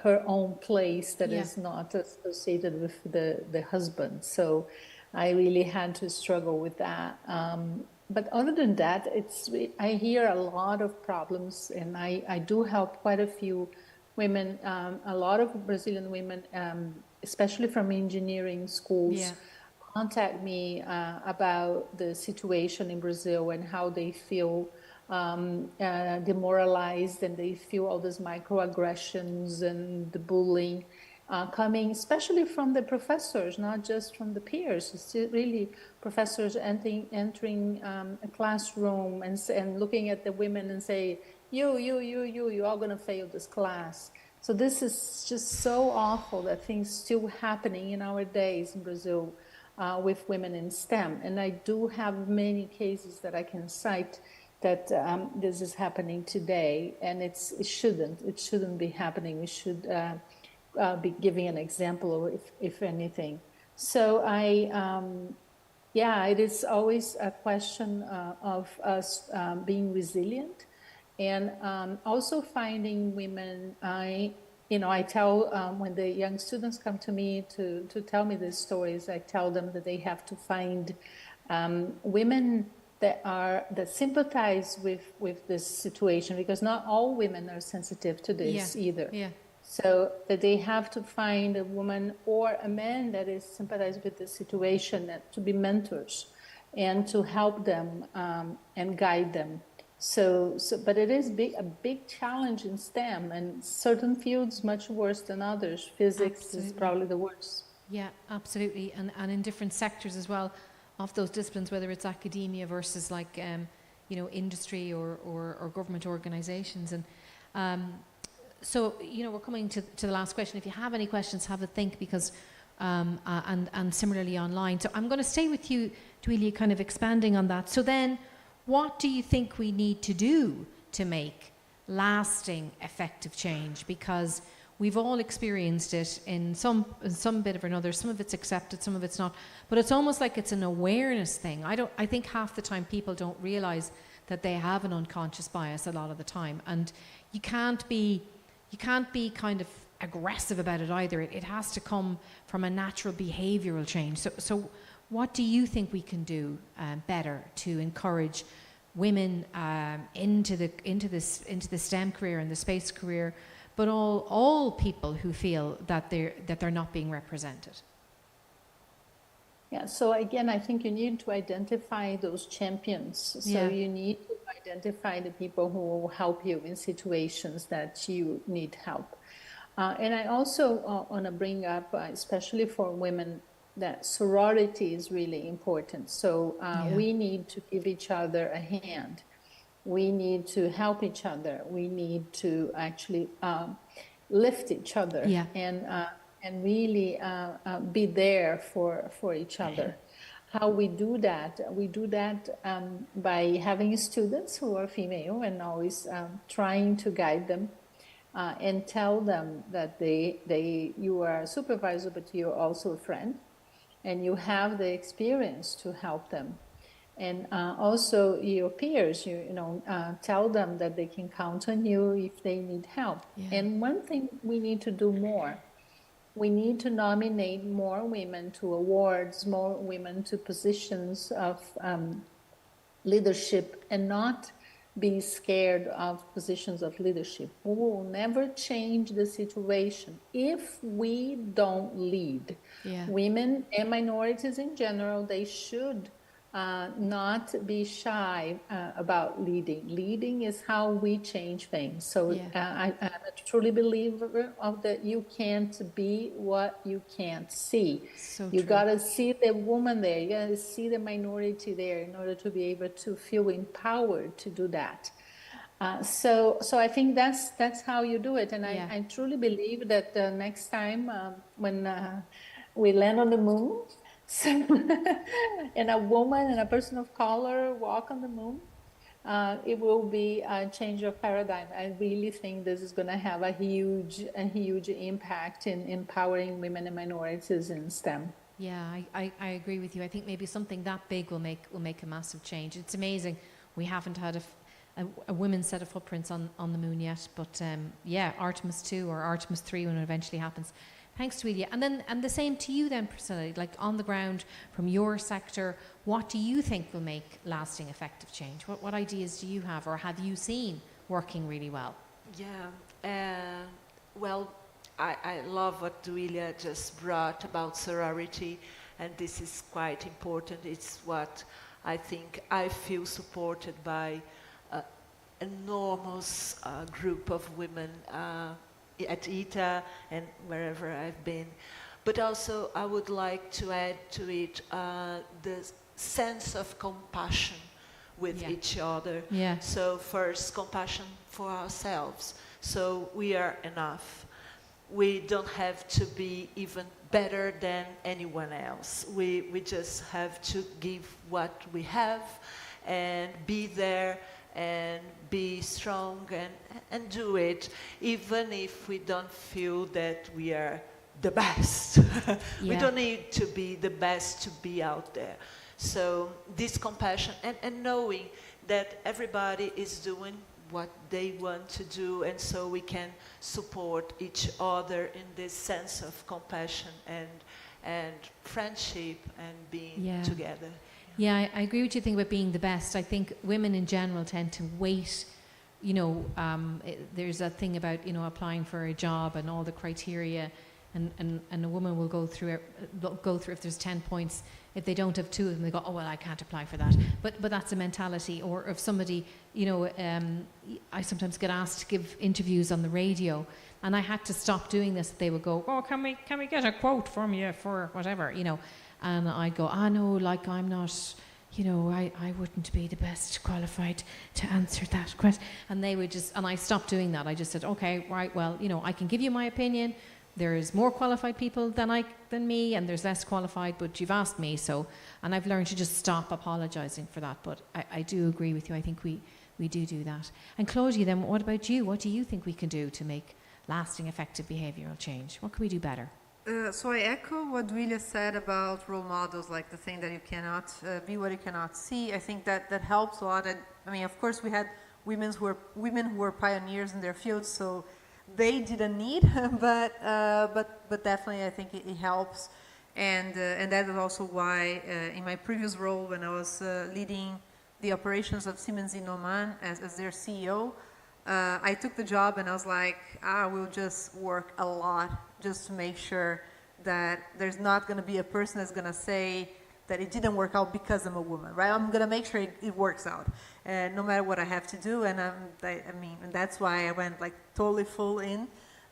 Speaker 4: her own place that is not associated with the husband. So I really had to struggle with that. But other than that, I hear a lot of problems, and I do help quite a few women, a lot of Brazilian women, especially from engineering schools, contact me about the situation in Brazil and how they feel demoralized, and they feel all these microaggressions and the bullying coming, especially from the professors, not just from the peers. It's really professors entering a classroom and looking at the women and say, you're all going to fail this class. So this is just so awful that things still happening in our days in Brazil with women in STEM. And I do have many cases that I can cite that this is happening today, and it shouldn't be happening. We should be giving an example, or if anything. So it is always a question of us being resilient, and also finding women. I tell when the young students come to me to tell me these stories, I tell them that they have to find women that sympathize with this situation, because not all women are sensitive to this either.
Speaker 1: Yeah.
Speaker 4: So that they have to find a woman or a man that is sympathized with the situation, to be mentors and to help them and guide them. But it is a big challenge in STEM, and certain fields much worse than others. Physics is probably the worst.
Speaker 1: Yeah, absolutely, and in different sectors as well of those disciplines, whether it's academia versus like industry or government organisations. And so we're coming to the last question. If you have any questions, have a think, because and similarly online. So I'm going to stay with you, Duilia, kind of expanding on that. So then, what do you think we need to do to make lasting, effective change? Because we've all experienced it in some bit or another. Some of it's accepted, some of it's not. But it's almost like it's an awareness thing. I think half the time people don't realise that they have an unconscious bias a lot of the time, and you can't be kind of aggressive about it either. It has to come from a natural behavioural change. So what do you think we can do better to encourage women into the STEM career and the space career, but all people who feel that they're not being represented?
Speaker 4: Yeah, so again, I think you need to identify those champions. So you need to identify the people who will help you in situations that you need help. And I also want to bring up, especially for women, that sorority is really important. So we need to give each other a hand. We need to help each other. We need to actually lift each other and really be there for each other. How we do that? We do that by having students who are female and always trying to guide them and tell them that you are a supervisor, but you're also a friend, and you have the experience to help them. And also your peers, tell them that they can count on you if they need help. Yeah. And one thing we need to do more, we need to nominate more women to awards, more women to positions of leadership, and not be scared of positions of leadership. We will never change the situation if we don't lead. Yeah. Women and minorities in general, they should not be shy about leading. Leading is how we change things. So I'm a truly believer of that you can't be what you can't see. So you got to see the woman there. You got to see the minority there in order to be able to feel empowered to do that. So I think that's how you do it. And I truly believe that next time when we land on the moon, and a woman and a person of color walk on the moon, it will be a change of paradigm. I really think this is going to have a huge impact in empowering women and minorities in STEM.
Speaker 1: Yeah, I agree with you. I think maybe something that big will make a massive change. It's amazing we haven't had a women's set of footprints on the moon yet, but Artemis 2 or Artemis 3 when it eventually happens. Thanks, Duilia. And the same to you then, Priscilla, like on the ground from your sector, what do you think will make lasting, effective change? What ideas do you have or have you seen working really well?
Speaker 2: Yeah, well, I love what Duilia just brought about sorority, and this is quite important. It's what I think I feel supported by an enormous group of women at ITA and wherever I've been. But also I would like to add to it the sense of compassion with each other. Yeah. So first, compassion for ourselves. So we are enough. We don't have to be even better than anyone else. We just have to give what we have and be there and be strong and do it, even if we don't feel that we are the best. We
Speaker 1: Yeah.
Speaker 2: don't need to be the best to be out there. So this compassion and knowing that everybody is doing what they want to do, and so we can support each other in this sense of compassion and friendship and being
Speaker 1: Yeah.
Speaker 2: together.
Speaker 1: Yeah, I agree with you. Think about being the best. I think women in general tend to wait. You know, there's that thing about, you know, applying for a job and all the criteria, and a woman will go through if there's 10 points. If they don't have 2 of them, they go, oh well, I can't apply for that. But that's a mentality. Or if somebody, you know, I sometimes get asked to give interviews on the radio, and I had to stop doing this. They would go, oh, can we get a quote from you for whatever, you know? And I go, no, like I'm not, you know, I wouldn't be the best qualified to answer that question. And they would just, and I stopped doing that. I just said, okay, right, well, you know, I can give you my opinion. There's more qualified people than me, and there's less qualified, but you've asked me, so. And I've learned to just stop apologising for that. But I do agree with you. I think we do that. And Claudia, then, what about you? What do you think we can do to make lasting, effective behavioural change? What can we do better?
Speaker 3: So I echo what Julia said about role models, like the thing that you cannot be what you cannot see. I think that helps a lot. And, I mean, of course, we had women who were pioneers in their fields, so they didn't need, but definitely I think it helps. And that is also why in my previous role, when I was leading the operations of Siemens in Oman as their CEO, I took the job and I was like, we'll just work a lot just to make sure that there's not going to be a person that's going to say that it didn't work out because I'm a woman, right? I'm going to make sure it works out, no matter what I have to do. And and that's why I went like totally full in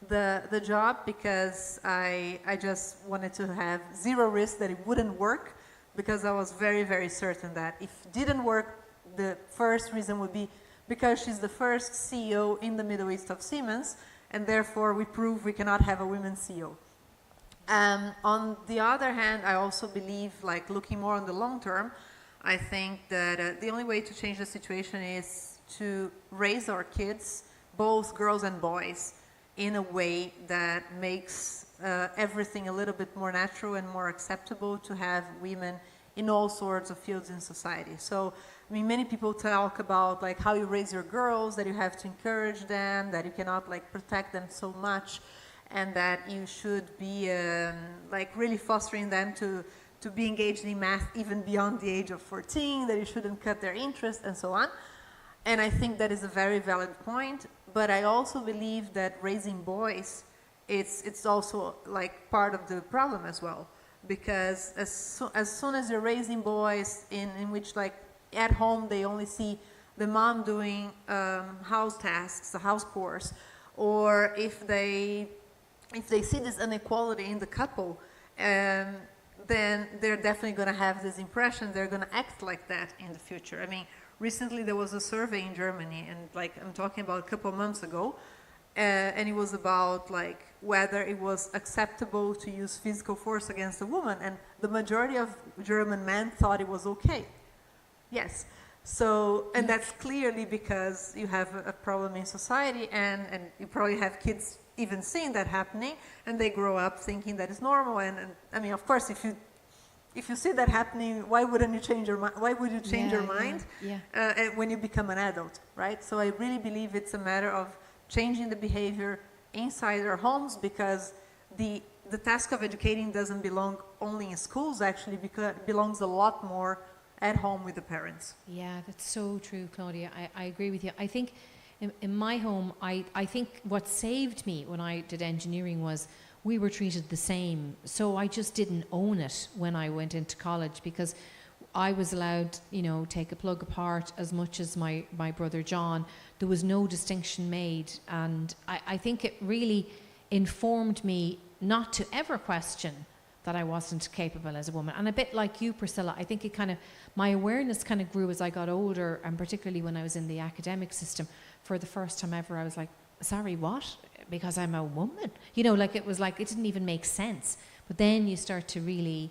Speaker 3: the job, because I just wanted to have zero risk that it wouldn't work, because I was very, very certain that if it didn't work, the first reason would be because she's the first CEO in the Middle East of Siemens, and therefore we prove we cannot have a women CEO. On the other hand, I also believe, like looking more on the long term, I think that the only way to change the situation is to raise our kids, both girls and boys, in a way that makes everything a little bit more natural and more acceptable to have women in all sorts of fields in society. So, I mean, many people talk about like how you raise your girls, that you have to encourage them, that you cannot like protect them so much, and that you should be like really fostering them to be engaged in math even beyond the age of 14, that you shouldn't cut their interest, and so on. And I think that is a very valid point, but I also believe that raising boys, it's also like part of the problem as well, because as soon as you're raising boys in which like at home they only see the mom doing house tasks, the house chores, or if they see this inequality in the couple, then they're definitely going to have this impression, they're going to act like that in the future. I mean, recently there was a survey in Germany, and like I'm talking about a couple of months ago, and it was about like whether it was acceptable to use physical force against a woman, and the majority of German men thought it was okay. Yes. So, and that's clearly because you have a problem in society, and you probably have kids even seeing that happening, and they grow up thinking that is normal. And I mean, of course, if you see that happening, why wouldn't you change your mind? Why would you change your mind when you become an adult, right? So I really believe it's a matter of changing the behavior inside our homes, because the task of educating doesn't belong only in schools, actually, because it belongs a lot more at home with the parents.
Speaker 1: Yeah, that's so true, Claudia. I agree with you. I think in my home, I think what saved me when I did engineering was we were treated the same. So I just didn't own it when I went into college, because I was allowed, you know, take a plug apart as much as my brother John. There was no distinction made. And I think it really informed me not to ever question that I wasn't capable as a woman. And a bit like you, Priscilla, I think it kind of, my awareness kind of grew as I got older, and particularly when I was in the academic system. For the first time ever, I was like, sorry, what? Because I'm a woman? You know, like it was like, it didn't even make sense. But then you start to really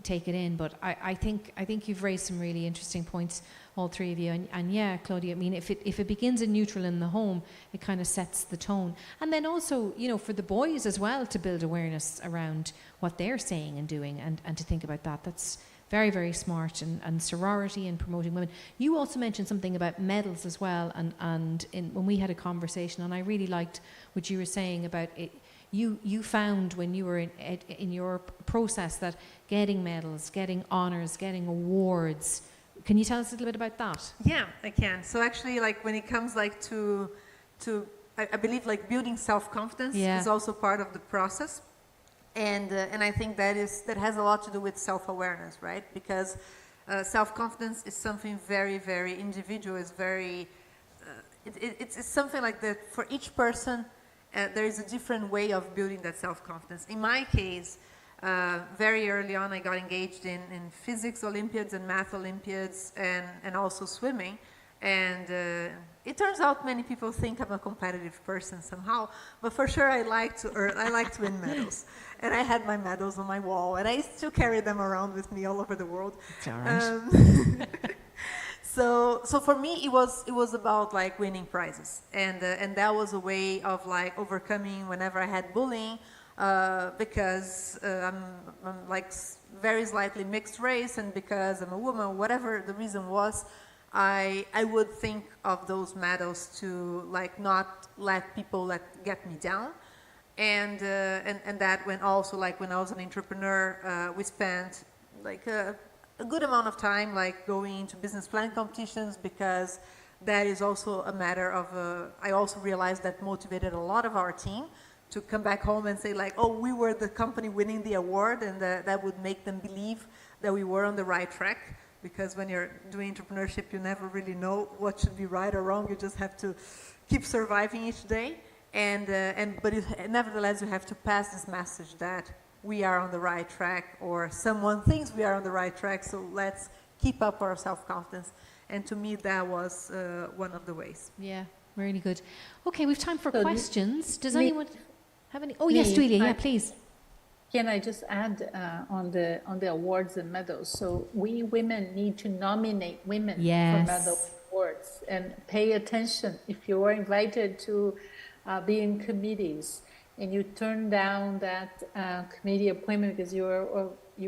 Speaker 1: take it in. But I think you've raised some really interesting points, all three of you. And yeah, Claudia, I mean, if it begins in neutral in the home, it kind of sets the tone. And then also, you know, for the boys as well to build awareness around what they're saying and doing, and to think about that. That's very, very smart, and sorority and promoting women. You also mentioned something about medals as well, and when we had a conversation, and I really liked what you were saying about it. You found when you were in your process that getting medals, getting honours, getting awards. Can you tell us a little bit about that?
Speaker 3: Yeah, I can. So actually, like when it comes like to I believe like building self-confidence is also part of the process. And I think that has a lot to do with self-awareness, right? Because self-confidence is something very, very individual. It's very, it's something like that for each person. There is a different way of building that self-confidence. In my case, very early on, I got engaged in physics Olympiads and math Olympiads, and also swimming. And it turns out many people think I'm a competitive person somehow, but for sure I like to win medals. And I had my medals on my wall, and I still carry them around with me all over the world.
Speaker 1: It's all right.
Speaker 3: So for me, it was about like winning prizes, and that was a way of like overcoming whenever I had bullying, because I'm like very slightly mixed race, and because I'm a woman, whatever the reason was, I would think of those medals to like not let people get me down. And that when also like when I was an entrepreneur, we spent like a good amount of time like going into business plan competitions, because that is also a matter of I also realized that motivated a lot of our team to come back home and say like, oh, we were the company winning the award, and that would make them believe that we were on the right track. Because when you're doing entrepreneurship, you never really know what should be right or wrong. You just have to keep surviving each day. But nevertheless, you have to pass this message that we are on the right track, or someone thinks we are on the right track, so let's keep up our self-confidence. And to me, that was one of the ways.
Speaker 1: Yeah, really good. Okay, we've time for questions. Does
Speaker 4: me-
Speaker 1: anyone have any? Oh, yes, Duilia, yeah, please.
Speaker 4: Can I just add on the awards and medals? So we women need to nominate women for medal awards, and pay attention if you are invited to be in committees and you turn down that committee appointment because you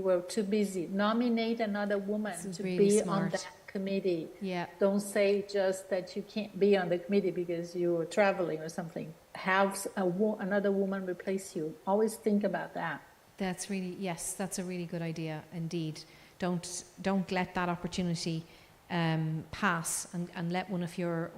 Speaker 4: were too busy. Nominate another woman to
Speaker 1: really
Speaker 4: be
Speaker 1: smart.
Speaker 4: on that committee.
Speaker 1: Yeah.
Speaker 4: Don't say just that you can't be on the committee because you're traveling or something. Have another woman replace you. Always think about that.
Speaker 1: That's a really good idea indeed. Don't let that opportunity pass, and let one of your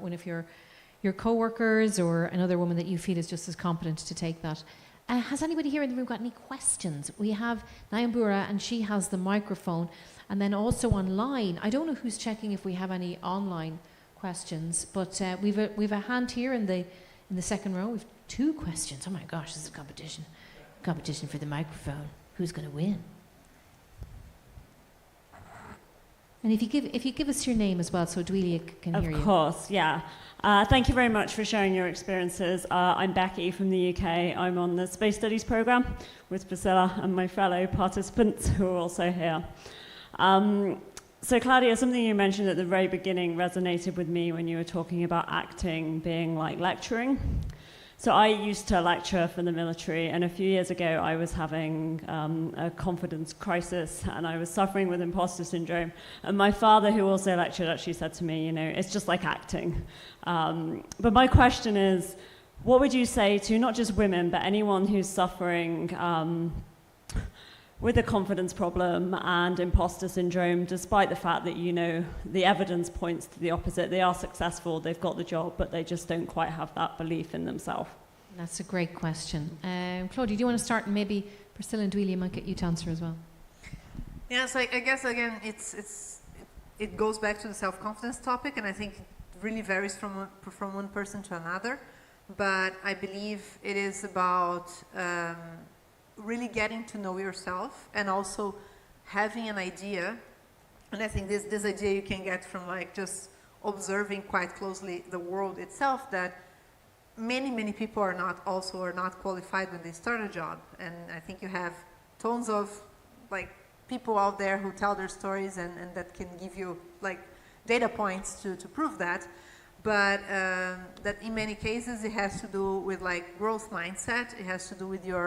Speaker 1: co-workers or another woman that you feel is just as competent to take that. Has anybody here in the room got any questions? We have Nyambura, and she has the microphone. And then also online, I don't know who's checking if we have any online questions, but we've a hand here in the second row. We've 2 questions. Oh my gosh, this is a competition for the microphone. Who's going to win? And if you give us your name as well, so Duilia can hear you.
Speaker 5: Of course, yeah. Thank you very much for sharing your experiences. I'm Becky from the UK. I'm on the Space Studies programme with Priscilla and my fellow participants who are also here. So Claudia, something you mentioned at the very beginning resonated with me when you were talking about acting being like lecturing. So I used to lecture for the military, and a few years ago I was having a confidence crisis, and I was suffering with imposter syndrome. And my father, who also lectured, actually said to me, it's just like acting. But my question is, what would you say to not just women, but anyone who's suffering with a confidence problem and imposter syndrome, despite the fact that, the evidence points to the opposite? They are successful, they've got the job, but they just don't quite have that belief in themselves.
Speaker 1: That's a great question. Claudia, do you want to start? And maybe Priscilla and Duilia might get you to answer as well.
Speaker 3: Yeah, so I guess, again, it goes back to the self-confidence topic, and I think it really varies from one person to another. But I believe it is about really getting to know yourself, and also having an idea. And I think this idea you can get from like just observing quite closely the world itself, that many people are not qualified when they start a job. And I think you have tons of like people out there who tell their stories and that can give you like data points to prove that. But that in many cases it has to do with like growth mindset. It has to do with your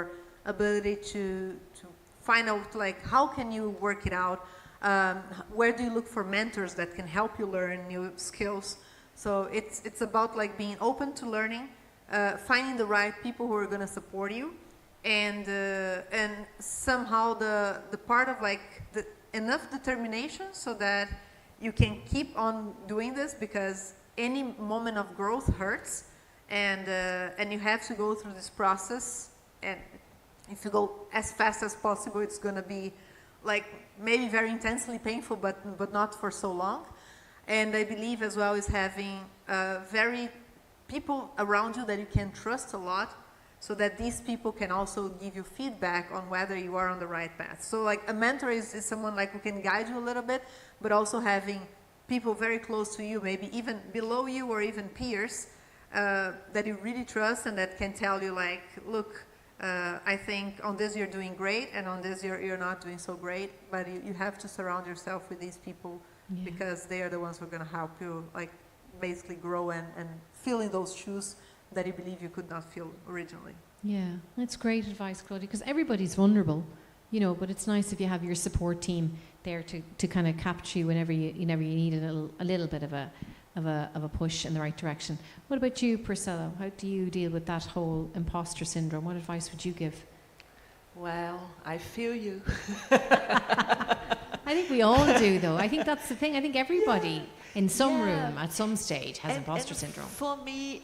Speaker 3: ability to find out like how can you work it out. Where do you look for mentors that can help you learn new skills? So it's about like being open to learning, finding the right people who are going to support you, and somehow the part of like enough determination so that you can keep on doing this, because any moment of growth hurts, and you have to go through this process. And if you go as fast as possible, it's going to be like maybe very intensely painful, but not for so long. And I believe as well is having very people around you that you can trust a lot, so that these people can also give you feedback on whether you are on the right path. So like a mentor is someone like who can guide you a little bit, but also having people very close to you, maybe even below you or even peers, that you really trust and that can tell you like, look, I think on this you're doing great, and on this you're not doing so great, but you have to surround yourself with these people, because they are the ones who are going to help you like basically grow and fill in those shoes that you believe you could not fill originally. Yeah,
Speaker 1: that's great advice, Claudia, because everybody's vulnerable, you know, but it's nice if you have your support team there to kind of capture you whenever you need a little bit of a push in the right direction. What about you, Priscilla? How do you deal with that whole imposter syndrome? What advice would you give?
Speaker 2: Well, I feel you.
Speaker 1: I think we all do, though. I think that's the thing. I think everybody in some room at some stage has imposter syndrome.
Speaker 2: For me,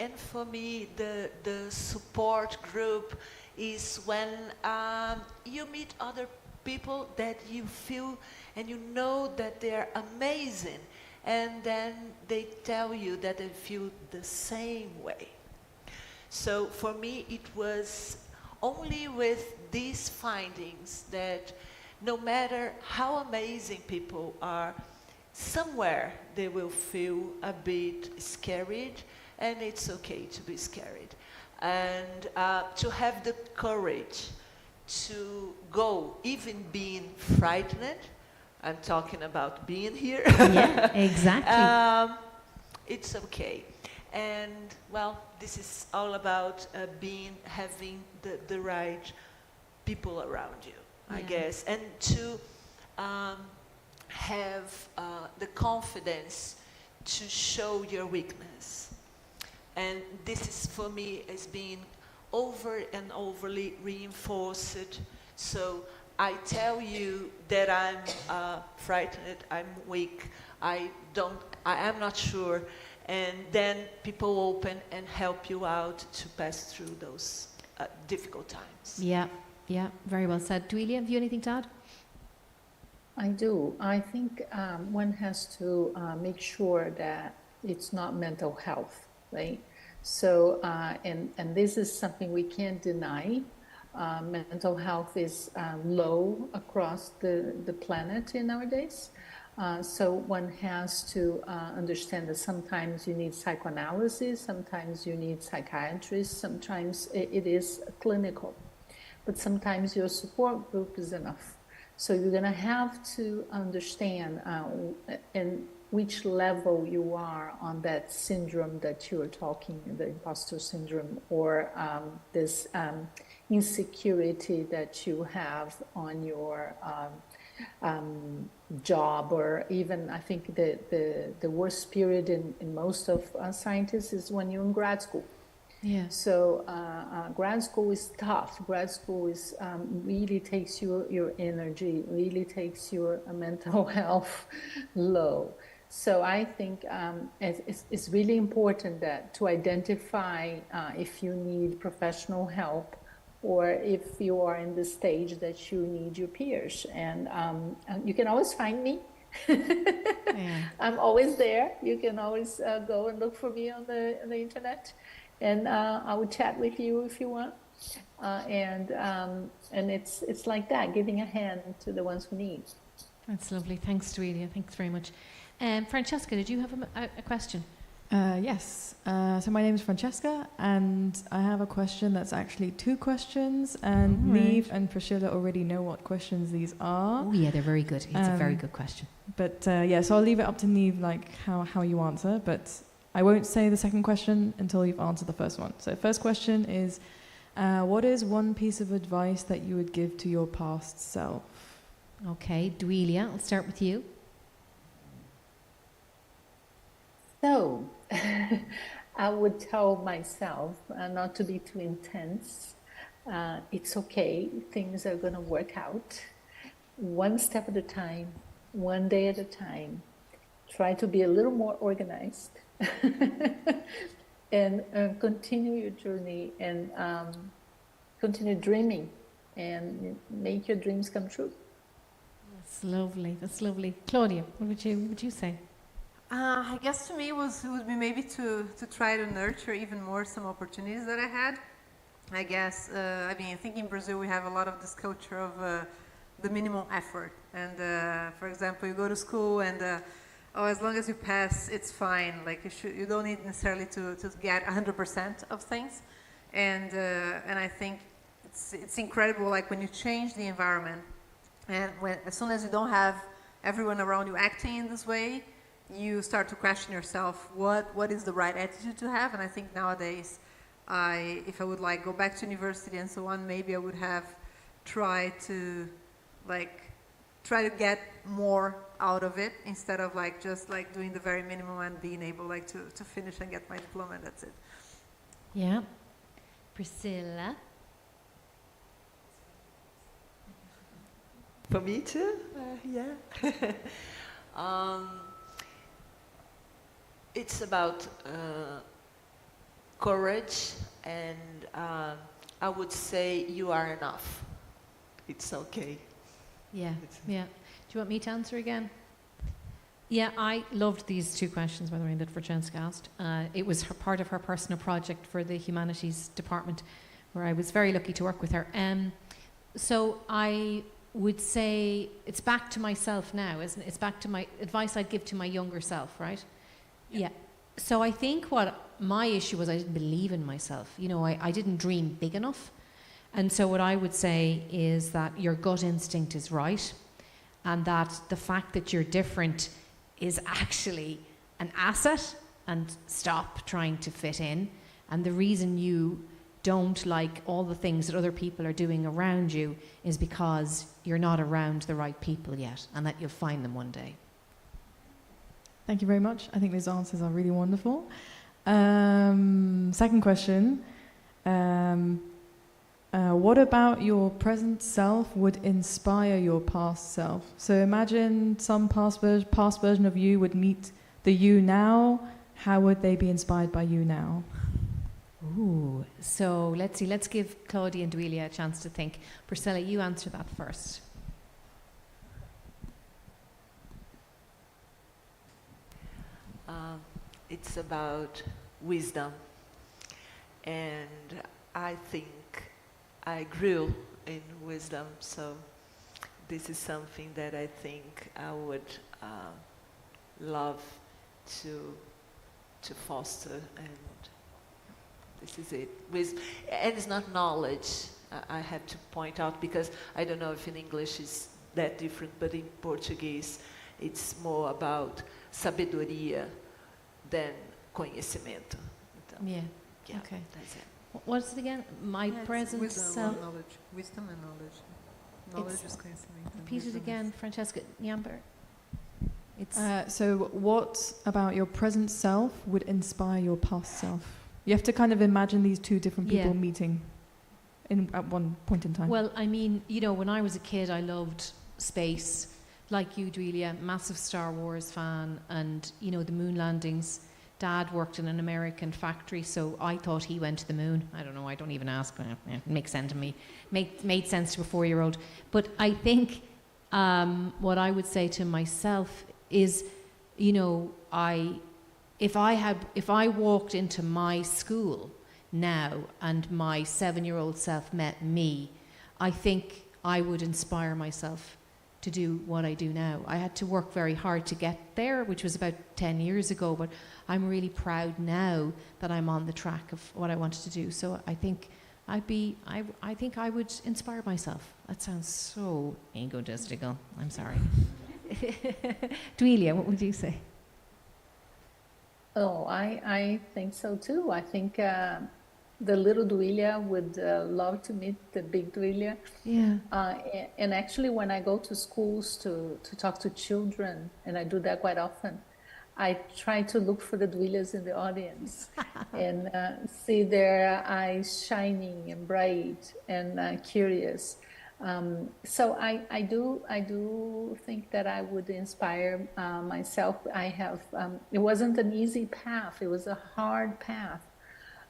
Speaker 2: the support group is when you meet other people that you feel and you know that they're amazing, and then they tell you that they feel the same way. So for me, it was only with these findings that no matter how amazing people are, somewhere they will feel a bit scared, and it's okay to be scared. And to have the courage to go, even being frightened. I'm talking about being here.
Speaker 1: Yeah, exactly.
Speaker 2: It's okay. And well, this is all about having the right people around you, I guess, and to have the confidence to show your weakness. And this is for me as being over and overly reinforced. So I tell you that I'm frightened, I'm weak, I am not sure, and then people open and help you out to pass through those difficult times.
Speaker 1: Yeah, very well said. Duilia, have you anything to add?
Speaker 4: I do. I think one has to make sure that it's not mental health, right? So, and this is something we can't deny. Mental health is low across the planet in nowadays. So one has to understand that sometimes you need psychoanalysis, sometimes you need psychiatrists, sometimes it is clinical, but sometimes your support group is enough. So you're going to have to understand in which level you are on that syndrome that you're talking, the imposter syndrome, or this insecurity that you have on your job, or even I think the worst period in most of scientists is when you're in grad school.
Speaker 1: Yeah.
Speaker 4: So grad school is tough. Grad school is really takes your energy, really takes your mental health low. So I think it's really important that to identify if you need professional help, or if you are in the stage that you need your peers. And you can always find me.
Speaker 1: Yeah.
Speaker 4: I'm always there. You can always go and look for me on the internet, and I will chat with you if you want. And it's like that, giving a hand to the ones who need.
Speaker 1: That's lovely. Thanks, Duilia. Thanks very much. Francesca, did you have a question?
Speaker 6: Yes. So my name is Francesca, and I have a question that's actually two questions. And Neve and Priscilla already know what questions these are.
Speaker 1: Oh yeah, they're very good. It's a very good question.
Speaker 6: But yeah, so I'll leave it up to Neve, like how you answer. But I won't say the second question until you've answered the first one. So first question is, what is one piece of advice that you would give to your past self?
Speaker 1: Okay, Duilia, I'll start with you.
Speaker 4: So, I would tell myself not to be too intense. It's okay, things are going to work out. One step at a time, one day at a time. Try to be a little more organized and continue your journey and continue dreaming and make your dreams come true.
Speaker 1: That's lovely. That's lovely. Claudia, what would you say?
Speaker 3: I guess to me it would be maybe to try to nurture even more some opportunities that I had. I guess, I mean, I think in Brazil we have a lot of this culture of the minimum effort. And for example, you go to school and as long as you pass, it's fine. Like you don't need necessarily to get 100% of things. And I think it's incredible, like when you change the environment and as soon as you don't have everyone around you acting in this way, you start to question yourself, what is the right attitude to have? And I think nowadays, if I would like go back to university and so on, maybe I would have tried to get more out of it instead of just doing the very minimum and being able to finish and get my diploma and that's it.
Speaker 1: Yeah. Priscilla?
Speaker 2: For me too? Yeah. It's about courage, and I would say you are enough. It's okay.
Speaker 1: Yeah, yeah. Do you want me to answer again? Yeah, I loved these two questions, by the way, that Francesca asked. It was part of her personal project for the humanities department, where I was very lucky to work with her. So I would say it's back to myself now, isn't it? It's back to my advice I'd give to my younger self, right? Yeah. So I think what my issue was, I didn't believe in myself. You know, I didn't dream big enough. And so what I would say is that your gut instinct is right, and that the fact that you're different is actually an asset, and stop trying to fit in. And the reason you don't like all the things that other people are doing around you is because you're not around the right people yet, and that you'll find them one day.
Speaker 6: Thank you very much. I think these answers are really wonderful. Second question. What about your present self would inspire your past self? So imagine some past version of you would meet the you now. How would they be inspired by you now?
Speaker 1: Ooh, so let's see. Let's give Claudia and Duilia a chance to think. Priscilla, you answer that first.
Speaker 2: It's about wisdom, and I think I grew in wisdom, so this is something that I think I would love to foster, and this is it. And it's not knowledge, I have to point out, because I don't know if in English it's that different, but in Portuguese it's more about sabedoria than conhecimento. Então,
Speaker 1: Yeah.
Speaker 2: yeah,
Speaker 1: Okay.
Speaker 2: that's it.
Speaker 1: What's it again? My present
Speaker 3: wisdom
Speaker 1: self.
Speaker 3: and knowledge. Wisdom and knowledge. Knowledge is conhecimento. and
Speaker 1: Repeat it
Speaker 3: wisdom
Speaker 1: again,
Speaker 3: is-
Speaker 1: Francesca Nyamber. It's
Speaker 6: So what about your present self would inspire your past self? You have to kind of imagine these two different people
Speaker 1: Yeah.
Speaker 6: meeting at one point in time.
Speaker 1: well, I mean, you know, when I was a kid, I loved space. Like you, Duilia, massive Star Wars fan, and you know the moon landings. Dad worked in an American factory, so I thought he went to the moon. I don't know. I don't even ask. It makes sense to me. Made sense to a 4-year-old. But I think what I would say to myself is, you know, if I walked into my school now and my 7-year-old self met me, I think I would inspire myself to do what I do now. I had to work very hard to get there, which was about 10 years ago, but I'm really proud now that I'm on the track of what I wanted to do. So I think I think I would inspire myself. That sounds so egotistical. I'm sorry. Duilia, what would you say?
Speaker 4: Oh, I think so too. I think the little Duilia would love to meet the big Duilia.
Speaker 1: Yeah.
Speaker 4: And actually, when I go to schools to talk to children, and I do that quite often, I try to look for the Duilias in the audience and see their eyes shining and bright and curious. So I do think that I would inspire myself. I have, it wasn't an easy path. It was a hard path.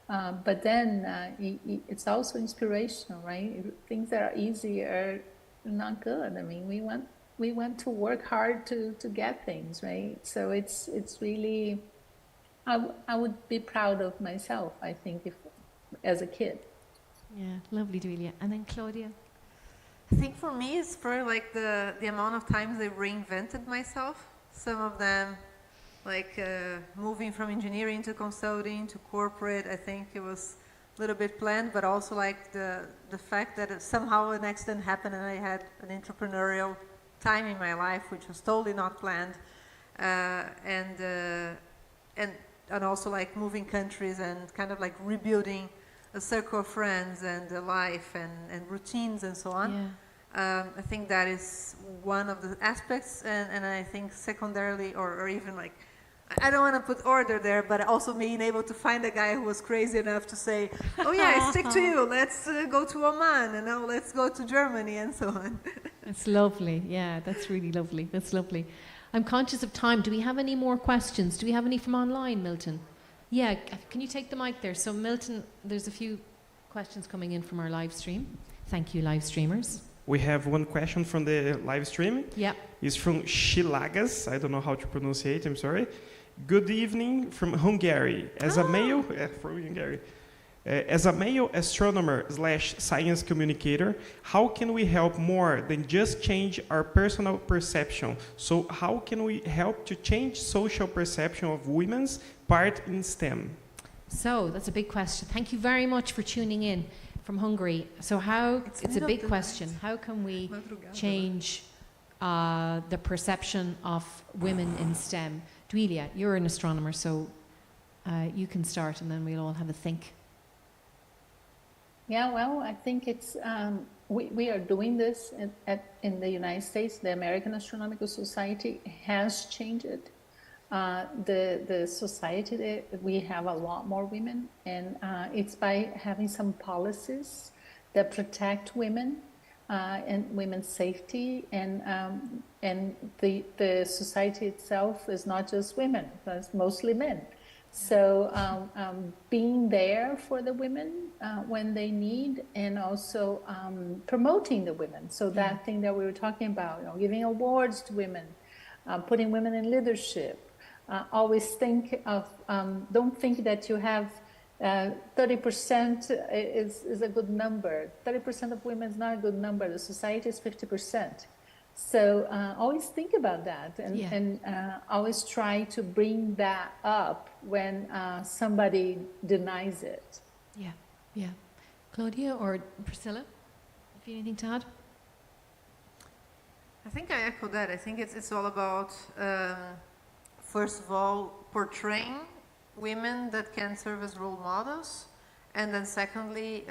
Speaker 4: But then it's also inspirational, right? Things that are easy are not good. I mean, we want to work hard to get things, right? So it's really, I would be proud of myself, I think, if as a kid.
Speaker 1: Yeah, lovely, Duilia. And then Claudia?
Speaker 3: I think for me, it's probably like the amount of times I reinvented myself. Some of them, like moving from engineering to consulting to corporate, I think it was a little bit planned, but also like the fact that somehow an accident happened and I had an entrepreneurial time in my life, which was totally not planned, and also like moving countries and kind of like rebuilding a circle of friends and a life and routines and so on.
Speaker 1: Yeah.
Speaker 3: I think that is one of the aspects, and I think secondarily, or even like, I don't want to put order there, but also being able to find a guy who was crazy enough to say, oh yeah, I stick to you, let's go to Oman, and now let's go to Germany, and so on.
Speaker 1: That's lovely. Yeah, that's really lovely. That's lovely. I'm conscious of time. Do we have any more questions? Do we have any from online, Milton? Yeah, can you take the mic there? So Milton, there's a few questions coming in from our live stream. Thank you, live streamers.
Speaker 7: We have one question from the live stream.
Speaker 1: Yeah.
Speaker 7: It's from Shilagas. I don't know how to pronounce it, I'm sorry. Good evening from Hungary. As a male, from Hungary. As a male astronomer / science communicator, how can we help more than just change our personal perception? So how can we help to change social perception of women's part in STEM?
Speaker 1: So that's a big question. Thank you very much for tuning in from Hungary. So how, it's a big question. How can we change the perception of women in STEM? Duilia, you're an astronomer, so you can start and then we'll all have a think.
Speaker 4: Yeah, well, I think it's, we are doing this in the United States. The American Astronomical Society has changed it. The society, we have a lot more women, and it's by having some policies that protect women and women's safety, and the society itself is not just women, it's mostly men. So being there for the women when they need, and also promoting the women. So that thing that we were talking about, you know, giving awards to women, putting women in leadership. Always think of, don't think that you have 30% is a good number. 30% of women is not a good number. The society is 50%. So always think about that, and always try to bring that up when somebody denies it.
Speaker 1: Yeah, yeah. Claudia or Priscilla, have you anything to add?
Speaker 3: I think I echo that. I think it's all about, first of all, portraying women that can serve as role models, and then secondly,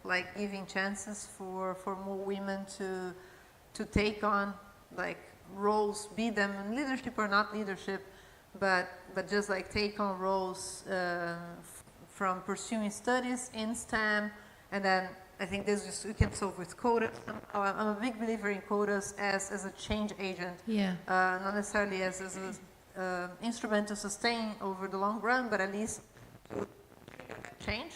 Speaker 3: like giving chances for more women to take on like roles, be them in leadership or not leadership, but just like take on roles from pursuing studies in STEM, and then I think this just we can solve with quotas. I'm a big believer in quotas as a change agent, not necessarily as an instrument to sustain over the long run, but at least to change.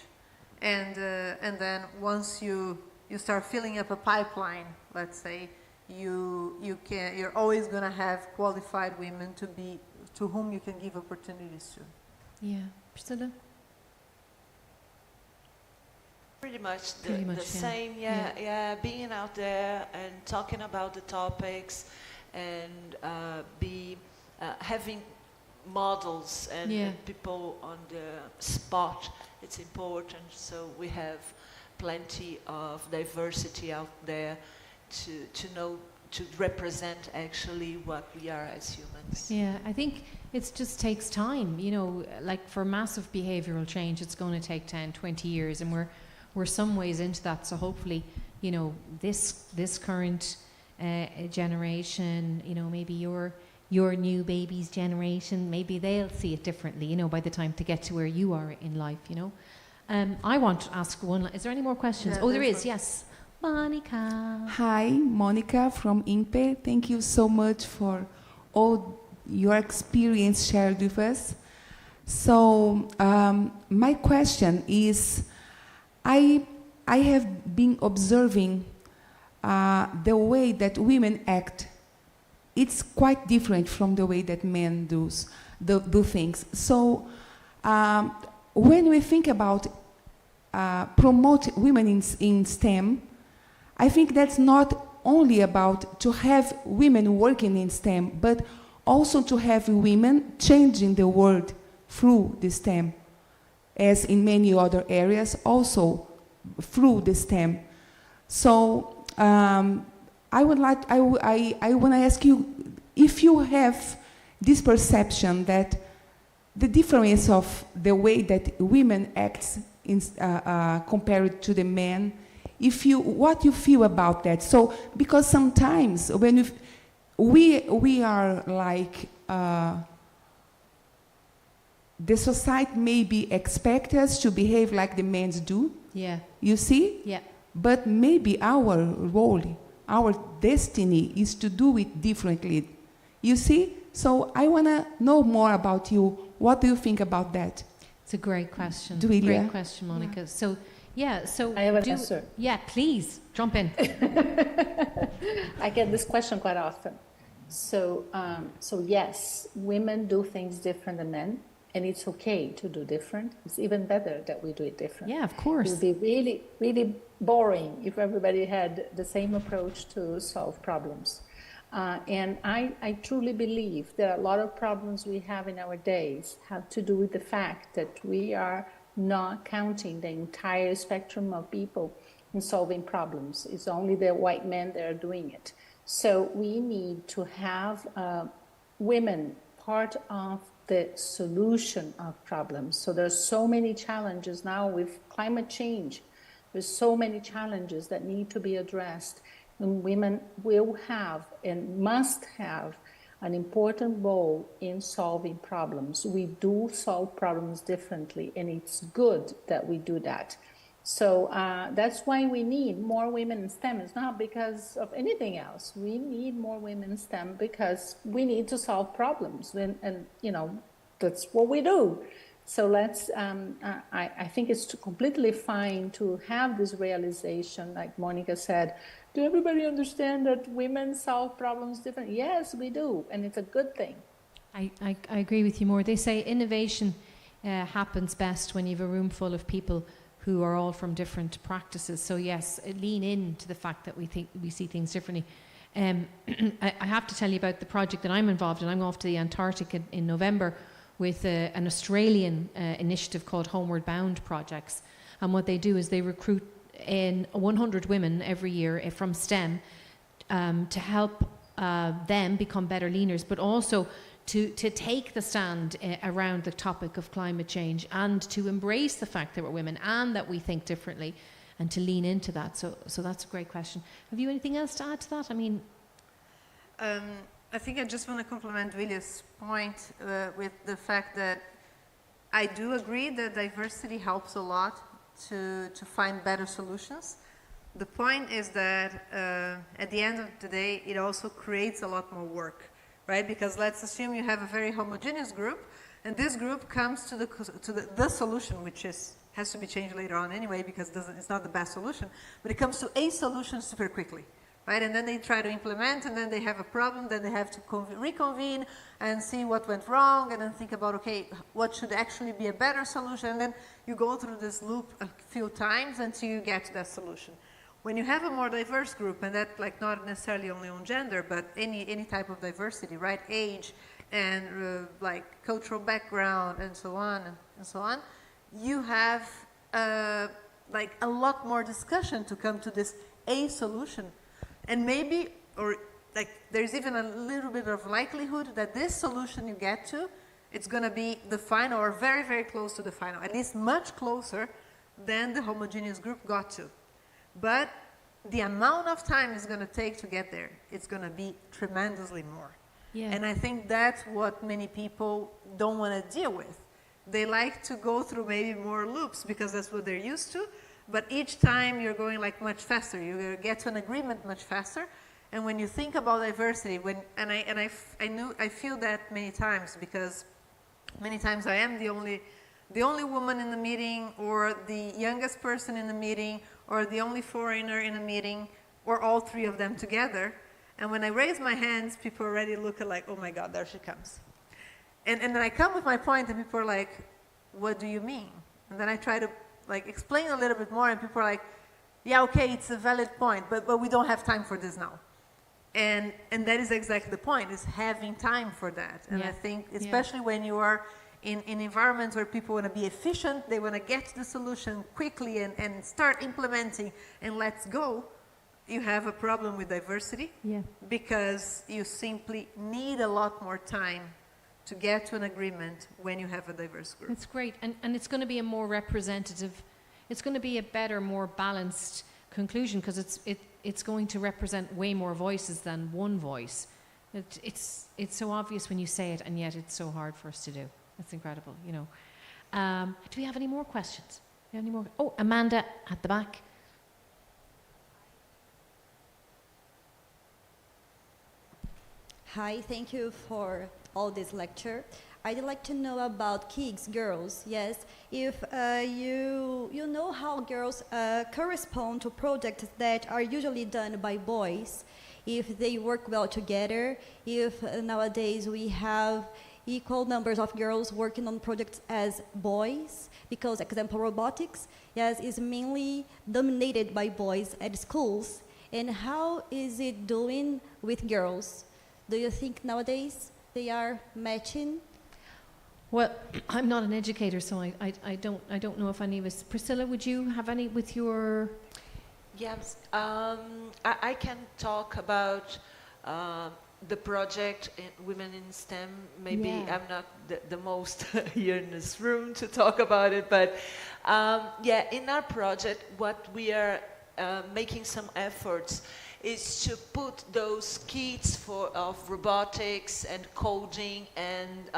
Speaker 3: And then once you start filling up a pipeline, let's say, you're always going to have qualified women to whom you can give opportunities to.
Speaker 1: Yeah, Priscilla?
Speaker 2: Pretty much the,
Speaker 1: Pretty much,
Speaker 2: the
Speaker 1: yeah.
Speaker 2: same, yeah, being out there and talking about the topics and having models and,
Speaker 1: Yeah.
Speaker 2: and people on the spot. It's important, so we have plenty of diversity out there to know, to represent actually what we are as humans.
Speaker 1: Yeah, I think it just takes time, you know, like for massive behavioral change, it's going to take 10, 20 years, and we're some ways into that. So hopefully, you know, this current generation, you know, maybe your new baby's generation, maybe they'll see it differently, you know, by the time to get to where you are in life, you know. I want to ask one. Is there any more questions?
Speaker 3: Yeah,
Speaker 1: oh, there
Speaker 3: there's
Speaker 1: is.
Speaker 3: one.
Speaker 1: Yes, Monica.
Speaker 8: Hi, Monica from INPE. Thank you so much for all your experience shared with us. So my question is, I have been observing the way that women act. It's quite different from the way that men do things. So when we think about promote women in STEM, I think that's not only about to have women working in STEM, but also to have women changing the world through the STEM, as in many other areas, also through the STEM. So I want to ask you if you have this perception that the difference of the way that women act compared to the men, what you feel about that. So because sometimes when we are like the society maybe expect us to behave like the men do.
Speaker 1: Yeah.
Speaker 8: You see?
Speaker 1: Yeah.
Speaker 8: But maybe our role, our destiny is to do it differently. You see? So I want to know more about you. What do you think about that?
Speaker 1: It's a great question.
Speaker 8: Duilia.
Speaker 1: Great question, Monica.
Speaker 8: Yeah.
Speaker 1: So
Speaker 4: I have an answer.
Speaker 1: Yeah, please jump in.
Speaker 4: I get this question quite often. So yes, women do things different than men, and it's okay to do different. It's even better that we do it different.
Speaker 1: Yeah, of
Speaker 4: It
Speaker 1: course.
Speaker 4: would be really, really boring if everybody had the same approach to solve problems. And I truly believe that a lot of problems we have in our days have to do with the fact that we are not counting the entire spectrum of people in solving problems. It's only the white men that are doing it. So we need to have women part of the solution of problems. So there's so many challenges now with climate change. There's so many challenges that need to be addressed. And women will have and must have an important role in solving problems. We do solve problems differently, and it's good that we do that. So that's why we need more women in STEM. It's not because of anything else. We need more women in STEM because we need to solve problems, and you know, that's what we do. So let's, I think it's completely fine to have this realization, like Monica said. Do everybody understand that women solve problems differently? Yes, we do, and it's a good thing.
Speaker 1: I agree with you more. They say innovation happens best when you have a room full of people who are all from different practices. So yes, lean into the fact that we see things differently. I have to tell you about the project that I'm involved in. I'm off to the Antarctic in November with an Australian initiative called Homeward Bound Projects. And what they do is they recruit 100 women every year from STEM to help them become better leaders, but also to take the stand around the topic of climate change and to embrace the fact that we're women and that we think differently and to lean into that. So that's a great question. Have you anything else to add to that? I mean,
Speaker 3: I think I just want to compliment William's point with the fact that I do agree that diversity helps a lot to find better solutions. The point is that at the end of the day, it also creates a lot more work, right? Because let's assume you have a very homogeneous group, and this group comes to the solution, which has to be changed later on anyway, because it's not the best solution, but it comes to a solution super quickly, right? And then they try to implement, and then they have a problem, then they have to reconvene and see what went wrong, and then think about, okay, what should actually be a better solution, and then you go through this loop a few times until you get to that solution. When you have a more diverse group, and that like not necessarily only on gender, but any type of diversity, right? Age and like cultural background and so on and so on, you have like a lot more discussion to come to this a solution. And maybe, or like there's even a little bit of likelihood that this solution you get to, it's going to be the final or very, very close to the final, at least much closer than the homogeneous group got to. But the amount of time it's going to take to get there, it's going to be tremendously more.
Speaker 1: Yeah.
Speaker 3: And I think that's what many people don't want to deal with. They like to go through maybe more loops because that's what they're used to, but each time you're going like much faster. You get to an agreement much faster. And when you think about diversity, I feel that many times because many times I am the only woman in the meeting, or the youngest person in the meeting, or the only foreigner in a meeting, or all three of them together. And when I raise my hands, people already look at like, oh my God, there she comes. And then I come with my point, and people are like, what do you mean? And then I try to like explain a little bit more, and people are like, yeah, okay, it's a valid point, but we don't have time for this now. And that is exactly the point, is having time for that. And I think, especially when you are in environments where people want to be efficient, they want to get to the solution quickly and start implementing and let's go, you have a problem with diversity because you simply need a lot more time to get to an agreement when you have a diverse group.
Speaker 1: It's great, and it's going to be a more representative, it's going to be a better, more balanced conclusion because it's going to represent way more voices than one voice. It's so obvious when you say it, and yet it's so hard for us to do. It's incredible, you know. Do we have any more questions? Do we have any more? Oh, Amanda at the back.
Speaker 9: Hi, thank you for all this lecture. I'd like to know about kids, girls. Yes, if you know how girls correspond to projects that are usually done by boys, if they work well together, if nowadays we have equal numbers of girls working on projects as boys, because, example, robotics, yes, is mainly dominated by boys at schools. And how is it doing with girls? Do you think nowadays they are matching?
Speaker 1: Well, I'm not an educator, so I don't know if any of us. Priscilla, would you have any with your?
Speaker 2: Yes, I can talk about the project Women in STEM. Maybe I'm not the most here in this room to talk about it, but in our project, what we are making some efforts is to put those kits of robotics and coding and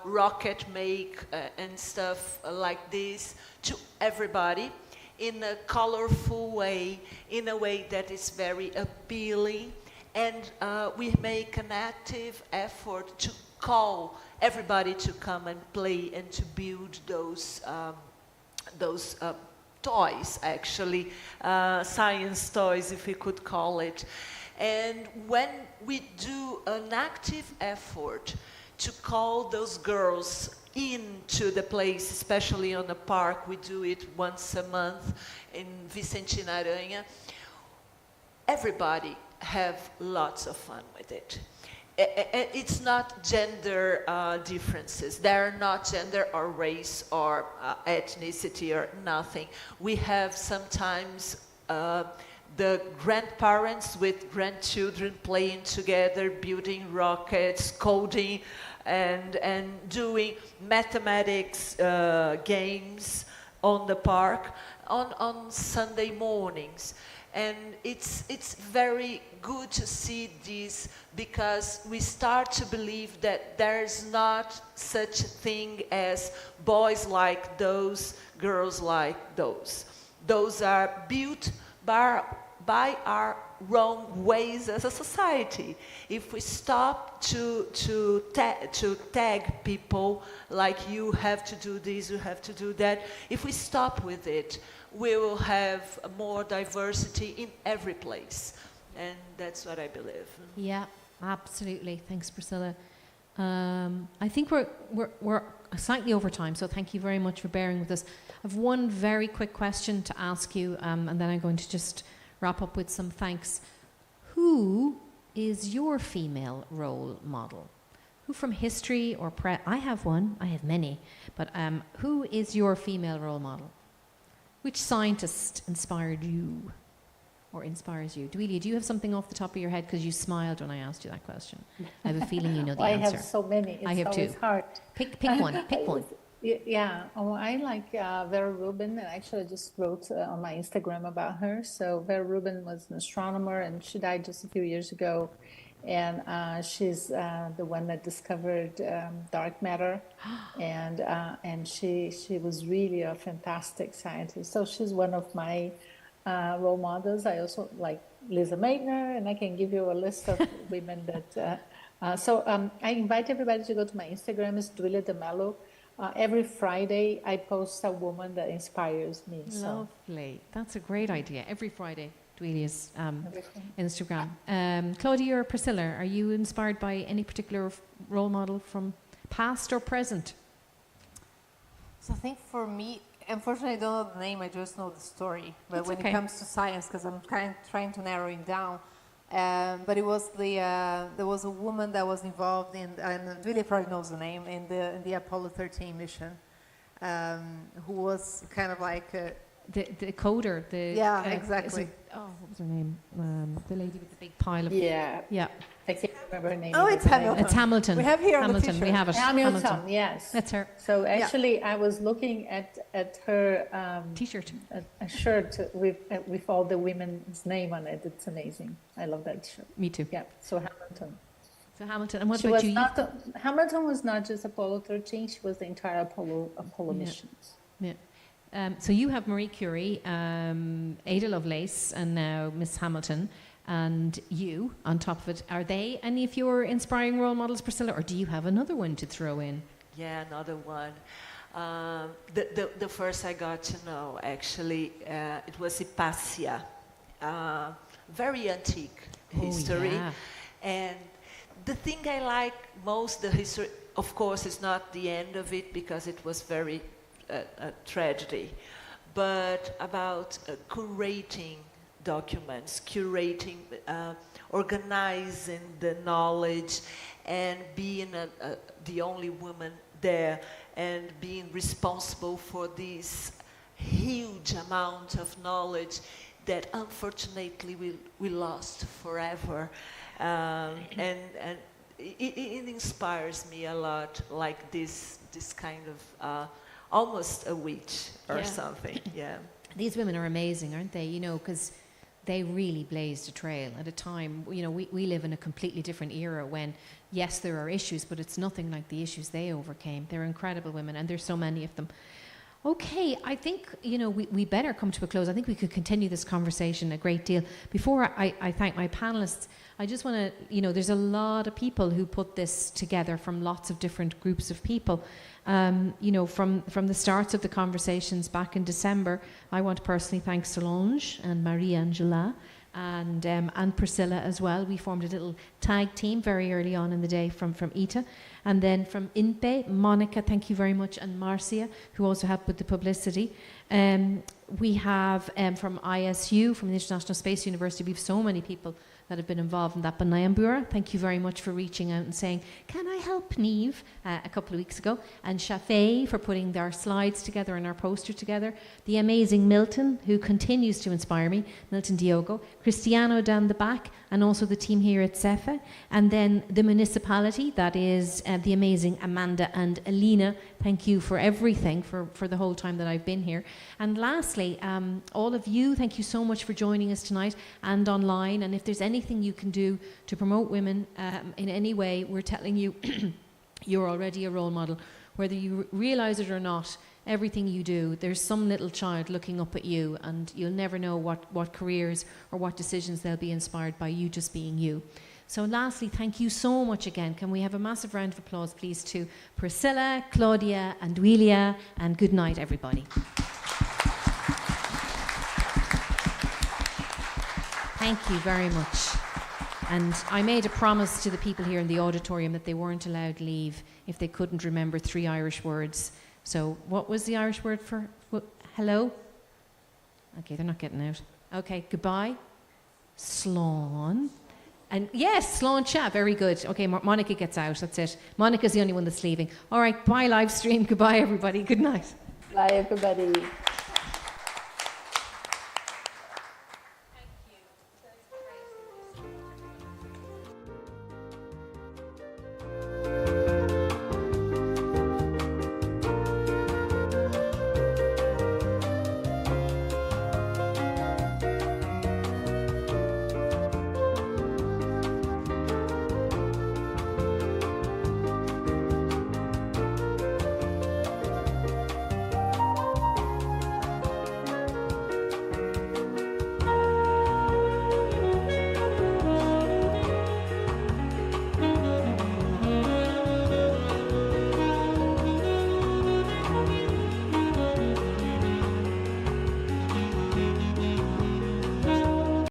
Speaker 2: rocket make and stuff like this to everybody in a colorful way, in a way that is very appealing. And we make an active effort to call everybody to come and play and to build those toys, actually, science toys, if we could call it. And when we do an active effort to call those girls into the place, especially on the park, we do it once a month in Vicentina Aranha, everybody have lots of fun with it. It's not gender differences. There are not gender or race or ethnicity or nothing. We have sometimes the grandparents with grandchildren playing together, building rockets, coding, and doing mathematics games on the park on Sunday mornings. And it's very good to see this because we start to believe that there's not such a thing as boys like those, girls like those. Those are built by our wrong ways as a society. If we stop to tag people like you have to do this, you have to do that, if we stop with it, we will have more diversity in every place. And that's what I believe.
Speaker 1: Yeah, absolutely. Thanks, Priscilla. I think we're slightly over time, so thank you very much for bearing with us. I have one very quick question to ask you, and then I'm going to just wrap up with some thanks. Who is your female role model? Who from history or I have one, I have many, but who is your female role model? Which scientist inspired you or inspires you? Duilia, do you have something off the top of your head? Because you smiled when I asked you that question. I have a feeling you know the answer.
Speaker 4: I have so many. It's
Speaker 1: I have
Speaker 4: always
Speaker 1: two.
Speaker 4: hard.
Speaker 1: Pick one. Pick one.
Speaker 4: Yeah. Oh, I like Vera Rubin, and actually I just wrote on my Instagram about her. So Vera Rubin was an astronomer, and she died just a few years ago. And she's the one that discovered dark matter, and she was really a fantastic scientist. So she's one of my role models. I also like Lisa Meitner, and I can give you a list of women that. I invite everybody to go to my Instagram. It's Duilia de Mello. Every Friday, I post a woman that inspires me.
Speaker 1: Lovely. That's a great idea. Every Friday. Duilia's Instagram. Claudia or Priscilla, are you inspired by any particular role model from past or present?
Speaker 3: So I think for me, unfortunately I don't know the name, I just know the story. But
Speaker 1: That's
Speaker 3: when
Speaker 1: okay.
Speaker 3: it comes to science, because I'm trying to narrow it down, but it was there was a woman that was involved in, and Duilia probably knows the name, in the Apollo 13 mission, who was kind of like...
Speaker 1: The coder,
Speaker 3: exactly.
Speaker 1: What was her name? The lady with the big pile of...
Speaker 4: Yeah.
Speaker 1: Yeah.
Speaker 4: I can't remember her name.
Speaker 3: Oh, it's Hamilton.
Speaker 1: It's Hamilton.
Speaker 3: We have here on the
Speaker 1: Hamilton.
Speaker 3: t-shirt.
Speaker 1: We have it.
Speaker 4: Hamilton, yes.
Speaker 1: That's her.
Speaker 4: So actually, I was looking at her
Speaker 1: T-shirt.
Speaker 4: a shirt with all the women's name on it. It's amazing. I love that shirt.
Speaker 1: Me too.
Speaker 4: Yeah. So Hamilton.
Speaker 1: So Hamilton. And what
Speaker 4: She
Speaker 1: about
Speaker 4: was
Speaker 1: you?
Speaker 4: not Hamilton was not just Apollo 13. She was the entire Apollo missions.
Speaker 1: Yeah. So you have Marie Curie, Ada Lovelace, and now Miss Hamilton, and you on top of it. Are they any of your inspiring role models, Priscilla, or do you have another one to throw in?
Speaker 2: Yeah, another one. The first I got to know, actually, it was Hypatia. Very antique history.
Speaker 1: Yeah.
Speaker 2: And the thing I like most, the history, of course, is not the end of it, because it was very a tragedy, but about curating documents, organizing the knowledge, and being the only woman there, and being responsible for this huge amount of knowledge that unfortunately we lost forever. And it inspires me a lot, like this kind of almost a witch or something. Yeah.
Speaker 1: These women are amazing, aren't they? You know, because they really blazed a trail at a time. You know, we live in a completely different era when, yes, there are issues, but it's nothing like the issues they overcame. They're incredible women, and there's so many of them. Okay, I think, you know, we better come to a close. I think we could continue this conversation a great deal. Before I thank my panelists, I just want to, you know, there's a lot of people who put this together from lots of different groups of people. You know, from the starts of the conversations back in December, I want to personally thank Solange and Marie-Angela and Priscilla as well. We formed a little tag team very early on in the day from ITA. And then from INPE, Monica, thank you very much, and Marcia, who also helped with the publicity. We have from ISU, from the International Space University, we have so many people that have been involved in that. But Nyambura, thank you very much for reaching out and saying, can I help Niamh, a couple of weeks ago. And Shafé for putting our slides together and our poster together. The amazing Milton, who continues to inspire me, Milton Diogo. Cristiano down the back, and also the team here at CEFA. And then the municipality, that is the amazing Amanda and Alina. Thank you for everything for the whole time that I've been here. And lastly, all of you, thank you so much for joining us tonight and online. And if there's anything you can do to promote women in any way, we're telling you, you're already a role model. whether you realize it or not, everything you do, there's some little child looking up at you, and you'll never know what careers or what decisions they'll be inspired by you just being you. So lastly, thank you so much again. Can we have a massive round of applause, please, to Priscilla, Claudia, and Duilia, and good night, everybody. Thank you very much. And I made a promise to the people here in the auditorium that they weren't allowed to leave if they couldn't remember 3 Irish words. So what was the Irish word for hello? Okay, they're not getting out. Okay, goodbye. Slán. And yes, Slán Cha, very good. Okay, Monica gets out, that's it. Monica's the only one that's leaving. All right, bye live stream. Goodbye, everybody. Good night.
Speaker 4: Bye, everybody.